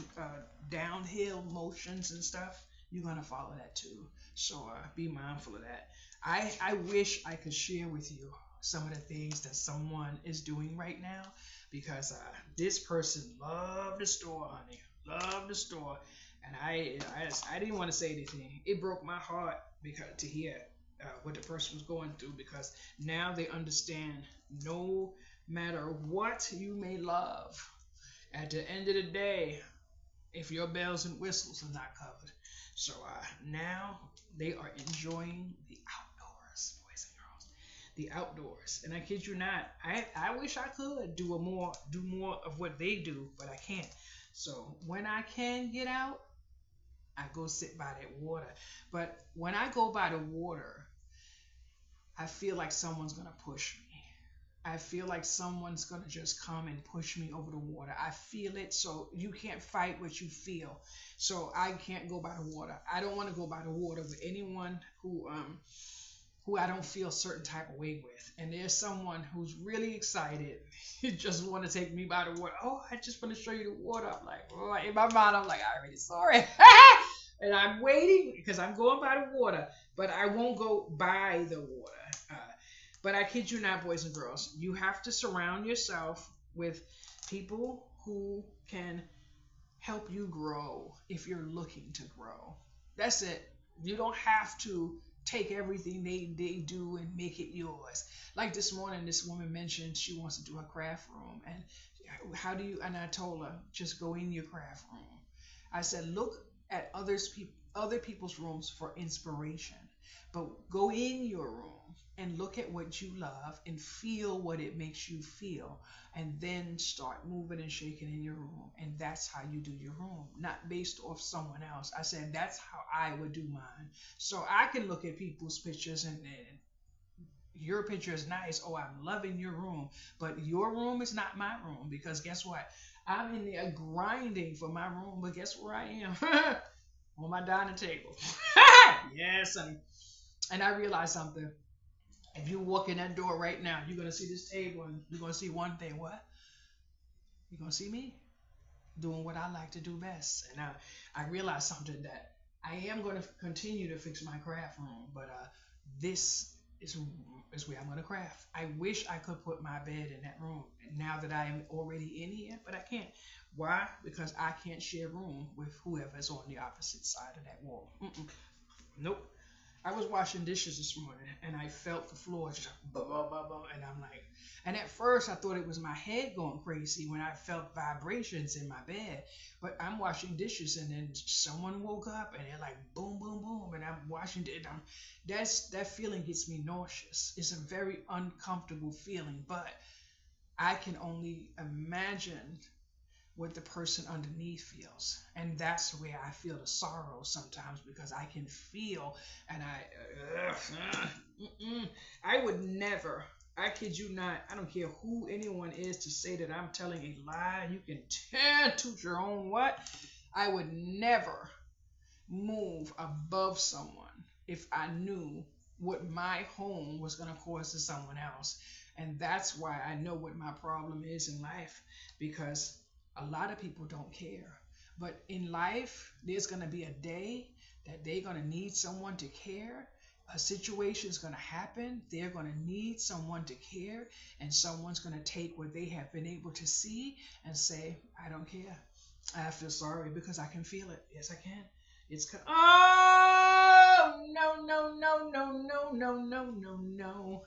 Speaker 1: downhill motions and stuff, you're gonna follow that too. So be mindful of that. I wish I could share with you some of the things that someone is doing right now, because this person loved the store, honey, loved the store, and I didn't want to say anything. It broke my heart because to hear what the person was going through, because now they understand no matter what you may love, at the end of the day, if your bells and whistles are not covered. So now they are enjoying the outdoors, boys and girls, the outdoors. And I kid you not, I wish I could do more of what they do, but I can't. So when I can get out, I go sit by that water. But when I go by the water, I feel like someone's gonna push me. I feel like someone's gonna just come and push me over the water. I feel it, so you can't fight what you feel. So I can't go by the water. I don't want to go by the water with anyone who I don't feel a certain type of way with. And there's someone who's really excited, just want to take me by the water. Oh, I just want to show you the water. I'm like, oh, in my mind, I'm like, I already saw it. And I'm waiting because I'm going by the water, but I won't go by the water. But I kid you not, boys and girls, you have to surround yourself with people who can help you grow if you're looking to grow. That's it. You don't have to take everything they do and make it yours. Like this morning, this woman mentioned she wants to do a craft room. And I told her, just go in your craft room. I said, look at other people's rooms for inspiration. But go in your room and look at what you love and feel what it makes you feel. And then start moving and shaking in your room. And that's how you do your room, not based off someone else. I said that's how I would do mine. So I can look at people's pictures and your picture is nice. Oh, I'm loving your room. But your room is not my room because guess what? I'm in there grinding for my room, but guess where I am? On my dining table. Yes, honey. And I realized something. If you walk in that door right now, you're gonna see this table and you're gonna see one thing. What? You're gonna see me doing what I like to do best. And I realized something that I am gonna continue to fix my craft room, but this is where I'm gonna craft. I wish I could put my bed in that room now that I am already in here, but I can't. Why? Because I can't share room with whoever's on the opposite side of that wall. Mm-mm. Nope. I was washing dishes this morning and I felt the floor just blah, blah, blah, blah, and I'm like, and at first I thought it was my head going crazy when I felt vibrations in my bed. But I'm washing dishes and then someone woke up and they're like boom, boom, boom, and I'm washing it. That feeling gets me nauseous. It's a very uncomfortable feeling, but I can only imagine what the person underneath feels. And that's where I feel the sorrow sometimes because I can feel and I would never, I kid you not, I don't care who anyone is to say that I'm telling a lie. You can toot your own what. I would never move above someone if I knew what my home was going to cause to someone else. And that's why I know what my problem is in life because a lot of people don't care. But in life, there's going to be a day that they're going to need someone to care. A situation is going to happen. They're going to need someone to care. And someone's going to take what they have been able to see and say, I don't care. I feel sorry because I can feel it. Yes, I can. Oh, no, no, no, no, no, no, no, no, no.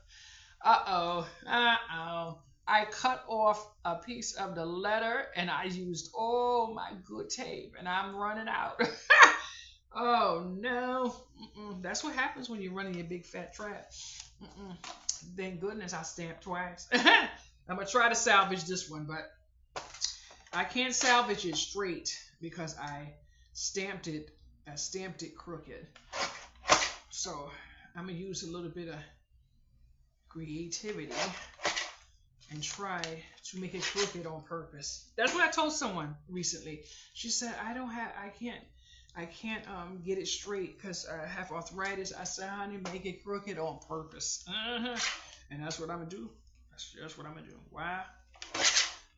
Speaker 1: Uh-oh, uh-oh. I cut off a piece of the letter and I used all my good tape and I'm running out. Oh no. That's what happens when you're running your big fat trap. Thank goodness I stamped twice. I'm going to try to salvage this one, but I can't salvage it straight because I stamped it crooked. So I'm going to use a little bit of creativity and try to make it crooked on purpose. That's what I told someone recently. She said, I can't get it straight because I have arthritis. I said, honey, make it crooked on purpose. And that's what I'm gonna do. That's just what I'm gonna do. Why?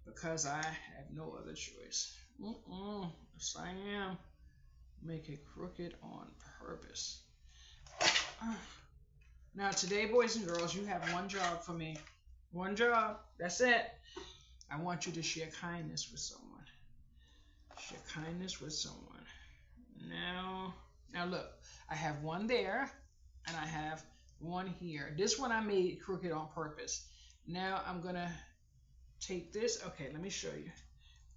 Speaker 1: Because I have no other choice. Yes, I am. Make it crooked on purpose. Now today, boys and girls, you have one job for me. One job. That's it. I want you to share kindness with someone. Share kindness with someone. Now look, I have one there and I have one here. This one I made crooked on purpose. Now I'm gonna take this. Okay, let me show you.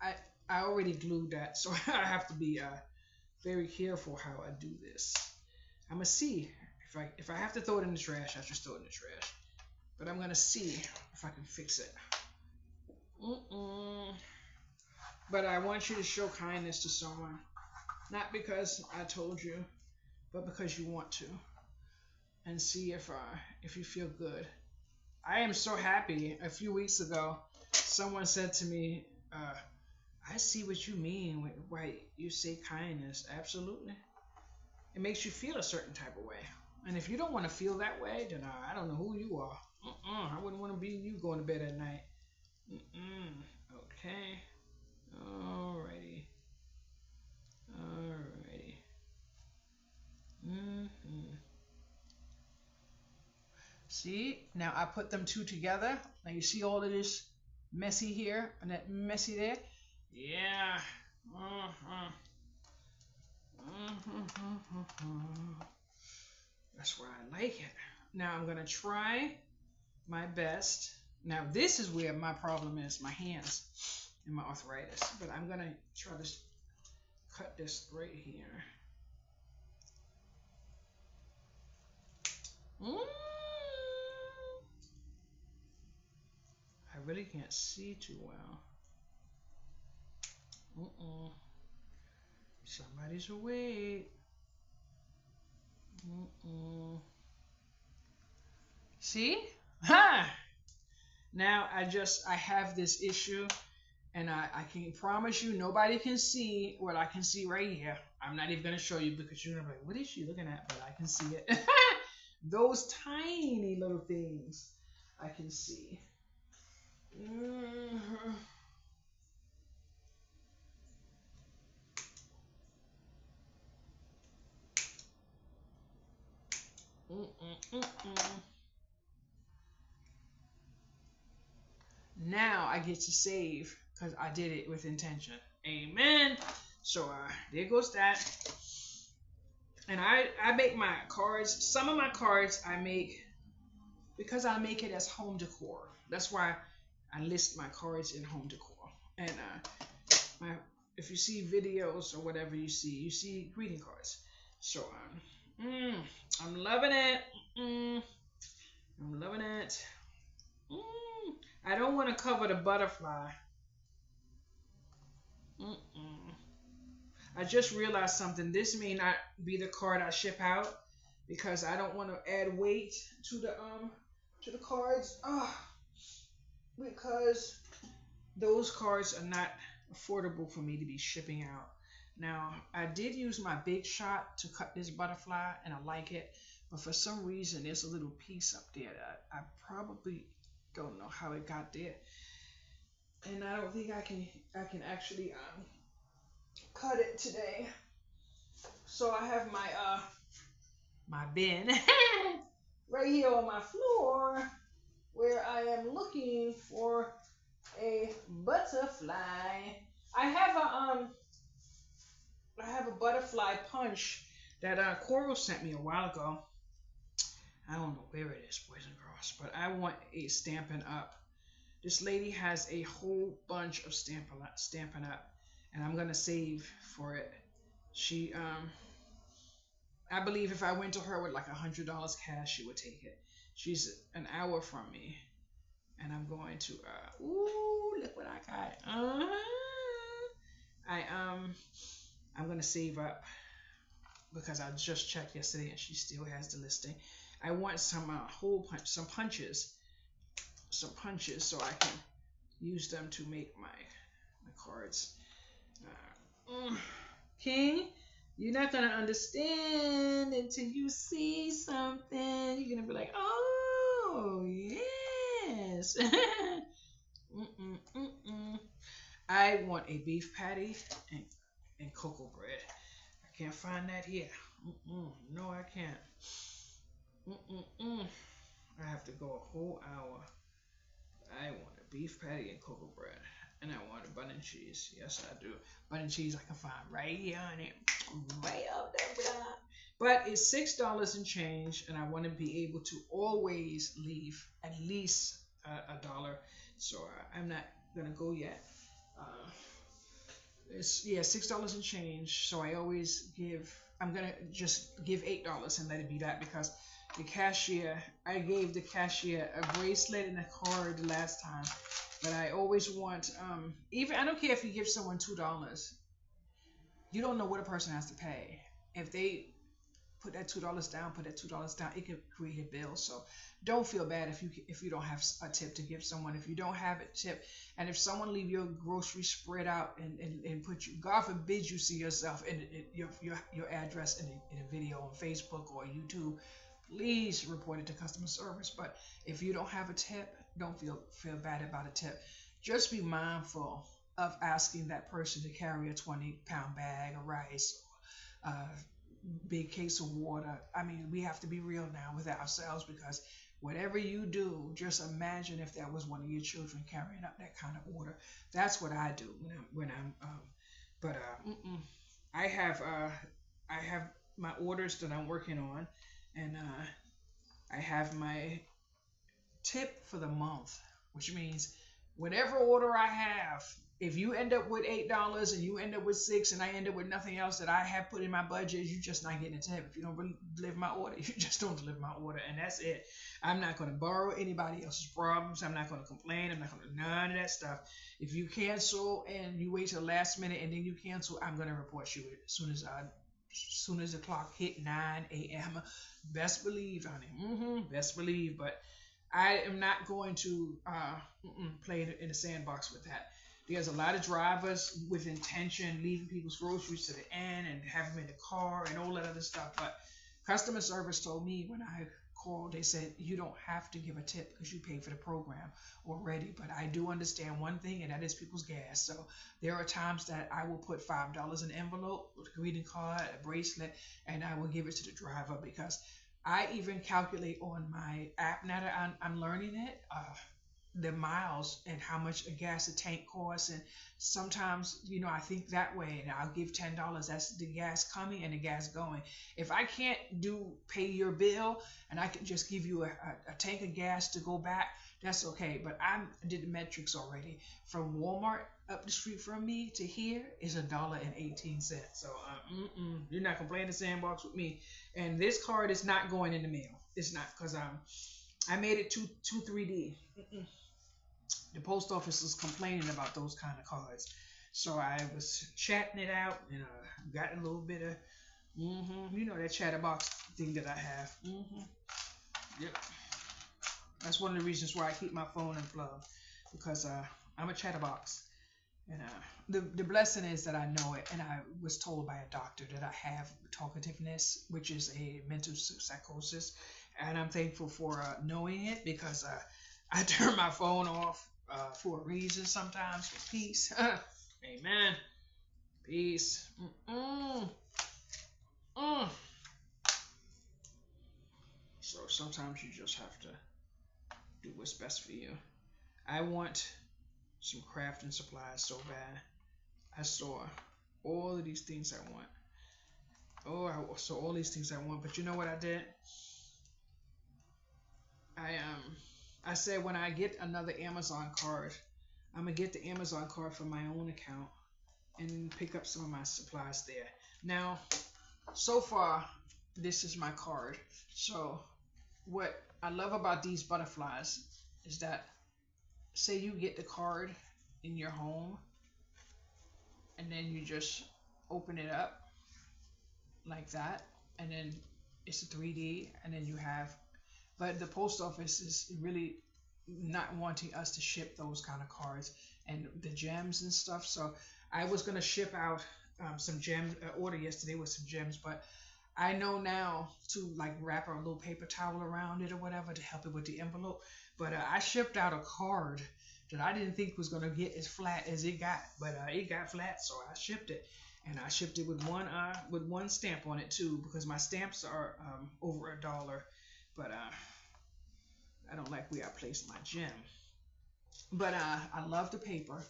Speaker 1: I already glued that, so I have to be very careful how I do this. I'm gonna see if I have to throw it in the trash. I just throw it in the trash. But I'm gonna see if I can fix it. But I want you to show kindness to someone. Not because I told you, but because you want to. And see if you feel good. I am so happy. A few weeks ago, someone said to me, I see what you mean when you say kindness. Absolutely. It makes you feel a certain type of way. And if you don't want to feel that way, then I don't know who you are. I wouldn't want to be you going to bed at night. Okay. Alrighty. See? Now I put them two together. Now you see all of this messy here and that messy there? Yeah. That's why I like it. Now I'm going to try my best. Now this is where my problem is, my hands and my arthritis. But I'm going to try to cut this right here. Mm. I really can't see too well. Mm-mm. Somebody's awake. Mm-mm. See? Ha! Now I have this issue, and I can promise you nobody can see what I can see right here. I'm not even gonna show you because you're gonna be like, what is she looking at? But I can see it. Those tiny little things I can see. Mm-hmm. Mm-mm-mm-mm. Now I get to save because I did it with intention. Amen. So there goes that. And I make my cards. Some of my cards I make because I make it as home decor. That's why I list my cards in home decor. And my if you see videos or whatever you see greeting cards. So I'm loving it. Mm, I'm loving it. Mm, I don't want to cover the butterfly. Mm-mm. I just realized something. This may not be the card I ship out because I don't want to add weight to the cards. Because those cards are not affordable for me to be shipping out. Now, I did use my Big Shot to cut this butterfly, and I like it, but for some reason, there's a little piece up there that I probably don't know how it got there, and I don't think I can actually cut it today. So I have my bin right here on my floor where I am looking for a butterfly. I have a butterfly punch that Coral sent me a while ago. I don't know where it is, boys and girls, but I want a Stampin' Up. This lady has a whole bunch of Stampin' Up, and I'm gonna save for it. She I believe if I went to her with like $100 cash, she would take it. She's an hour from me, and I'm going to ooh, look what I got. I I'm gonna save up because I just checked yesterday and she still has the listing. I want some some punches so I can use them to make my cards. King, you're not gonna understand until you see something. You're gonna be like, oh yes. Mm-mm-mm-mm. I want a beef patty and cocoa bread. I can't find that here. Mm-mm. No, I can't. Mm-mm-mm. I have to go a whole hour. I want a beef patty and cocoa bread. And I want a bun and cheese. Yes, I do. Bun and cheese I can find right here on it. Right up there. But it's $6 and change, and I want to be able to always leave at least a dollar. So I'm not gonna go yet. Uh, it's $6 and change. So I always give. I'm gonna just give $8 and let it be that because the cashier. I gave the cashier a bracelet and a card the last time, but I always want. Even I don't care if you give someone $2. You don't know what a person has to pay. If they put that $2 down, put that $2 down, it could create a bill. So don't feel bad if you don't have a tip to give someone. If you don't have a tip, and if someone leave your groceries spread out and put you, God forbid you see yourself in your address in a video on Facebook or YouTube, please report it to customer service. But if you don't have a tip, don't feel bad about a tip. Just be mindful of asking that person to carry a 20-pound bag of rice, uh, big case of water. I mean, we have to be real now with ourselves because whatever you do, just imagine if that was one of your children carrying up that kind of water. That's what I do when I'm. But I have my orders that I'm working on, and I have my tip for the month, which means whatever order I have, If you end up with $8 and you end up with six, and I end up with nothing else that I have put in my budget, you just not getting a tip. If you don't deliver my order, you just don't deliver my order, and that's it. I'm not going to borrow anybody else's problems. I'm not going to complain. I'm not going to do none of that stuff. If you cancel and you wait till the last minute and then you cancel, I'm going to report you as soon as the clock hit 9 a.m. Best believe, honey. Best believe. But I am not going to play in the sandbox with that. There's a lot of drivers with intention leaving people's groceries to the end and have them in the car and all that other stuff. But customer service told me when I called, they said you don't have to give a tip because you pay for the program already. But I do understand one thing, and that is people's gas. So there are times that I will put $5 in an envelope with a greeting card, a bracelet, and I will give it to the driver because I even calculate on my app now that I'm learning it. The miles and how much a gas a tank costs, and sometimes I think that way, and I'll give $10. That's the gas coming and the gas going. If I can't pay your bill and I can just give you a tank of gas to go back, that's okay. But I did the metrics already. From Walmart up the street from me to here is $1.18. So you're not gonna play in the sandbox with me. And this card is not going in the mail. It's not, because I made it 3D. The post office is complaining about those kind of cards. So I was chatting it out and got a little bit of, that chatterbox thing that I have. Yep. That's one of the reasons why I keep my phone unplugged, because I'm a chatterbox. And the blessing is that I know it, and I was told by a doctor that I have talkativeness, which is a mental psychosis. And I'm thankful for knowing it, because I turn my phone off for a reason sometimes, for peace. Amen. Peace. So sometimes you just have to do what's best for you. I want some crafting supplies so bad. I saw all of these things I want. I saw all these things I want, but you know what I did? I said when I get another Amazon card, I'm gonna get the Amazon card from my own account and pick up some of my supplies there. Now, so far, this is my card. So, what I love about these butterflies is that, say you get the card in your home, and then you just open it up like that, and then it's a 3D, and then you have. But the post office is really not wanting us to ship those kind of cards and the gems and stuff. So I was gonna ship out some gems. Order yesterday with some gems, but I know now to wrap a little paper towel around it or whatever to help it with the envelope. But I shipped out a card that I didn't think was gonna get as flat as it got, but it got flat, so I shipped it. And I shipped it with one stamp on it too, because my stamps are over $1. But I don't like where I placed my gem. But I love the paper.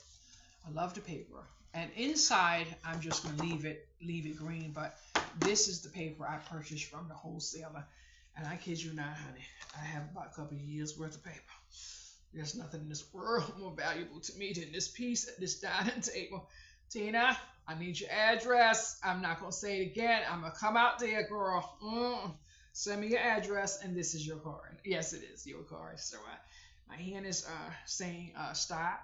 Speaker 1: I love the paper. And inside, I'm just gonna leave it green. But this is the paper I purchased from the wholesaler. And I kid you not, honey, I have about a couple of years worth of paper. There's nothing in this world more valuable to me than this piece at this dining table. Tina, I need your address. I'm not gonna say it again. I'm gonna come out there, girl. Send me your address, and this is your card. Yes, it is your card. So my hand is saying stop,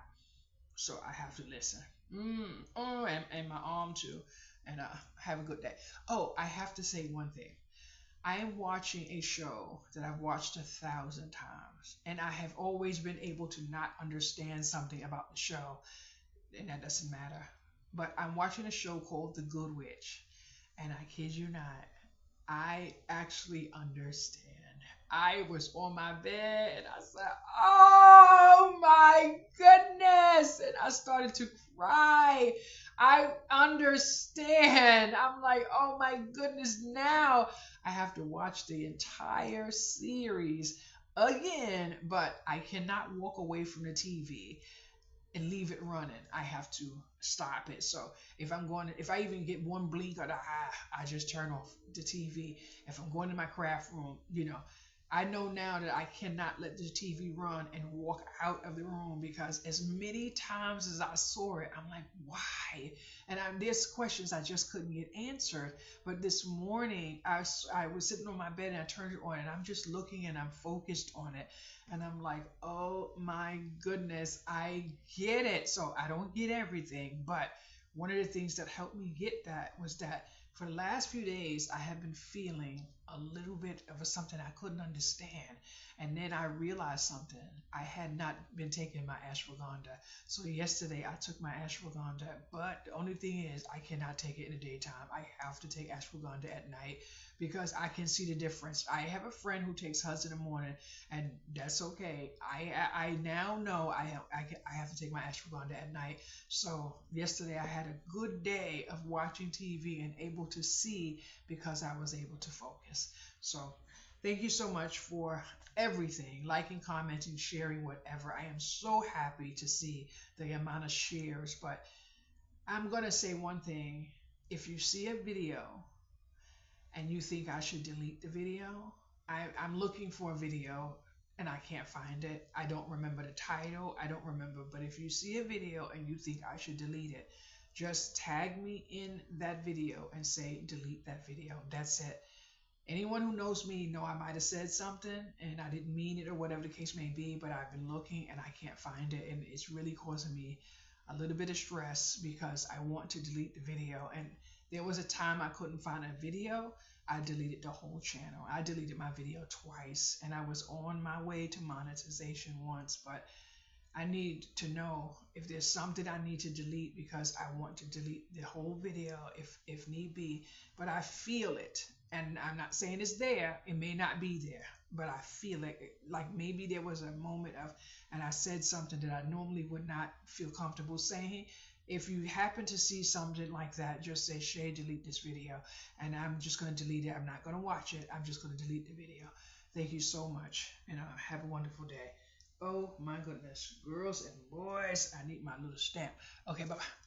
Speaker 1: so I have to listen. And my arm too. And have a good day. Oh, I have to say one thing. I am watching a show that I've watched 1,000 times, and I have always been able to not understand something about the show, and that doesn't matter. But I'm watching a show called The Good Witch, and I kid you not, I actually understand. I was on my bed and I said, oh my goodness. And I started to cry. I understand. I'm like, oh my goodness. Now I have to watch the entire series again, but I cannot walk away from the TV and leave it running. I have to stop it. So if I even get one blink of the eye, I just turn off the TV. If I'm going to my craft room, I know now that I cannot let the TV run and walk out of the room, because as many times as I saw it, I'm like, why? And there's questions I just couldn't get answered. But this morning, I was sitting on my bed and I turned it on and I'm just looking and I'm focused on it. And I'm like, oh my goodness, I get it. So I don't get everything, but one of the things that helped me get that was that for the last few days, I have been feeling a little bit of something I couldn't understand. And then I realized something. I had not been taking my ashwagandha. So yesterday I took my ashwagandha, but the only thing is I cannot take it in the daytime. I have to take ashwagandha at night because I can see the difference. I have a friend who takes hers in the morning, and that's okay. I now know I have to take my ashwagandha at night. So yesterday I had a good day of watching TV and able to see because I was able to focus. So thank you so much for everything, liking, commenting, sharing, whatever. I am so happy to see the amount of shares. But I'm going to say one thing. If you see a video and you think I should delete the video, I'm looking for a video and I can't find it. I don't remember the title. I don't remember. But if you see a video and you think I should delete it, just tag me in that video and say delete that video. That's it. Anyone who knows me know I might have said something and I didn't mean it or whatever the case may be, but I've been looking and I can't find it, and it's really causing me a little bit of stress because I want to delete the video. And there was a time I couldn't find a video. I deleted the whole channel. I deleted my video twice, and I was on my way to monetization once, but I need to know if there's something I need to delete, because I want to delete the whole video if need be. But I feel it, and I'm not saying it's there. It may not be there, but I feel it. Like maybe there was a moment of, and I said something that I normally would not feel comfortable saying. If you happen to see something like that, just say, Shay, delete this video. And I'm just going to delete it. I'm not going to watch it. I'm just going to delete the video. Thank you so much, and have a wonderful day. Oh my goodness, girls and boys, I need my little stamp. Okay, bye-bye.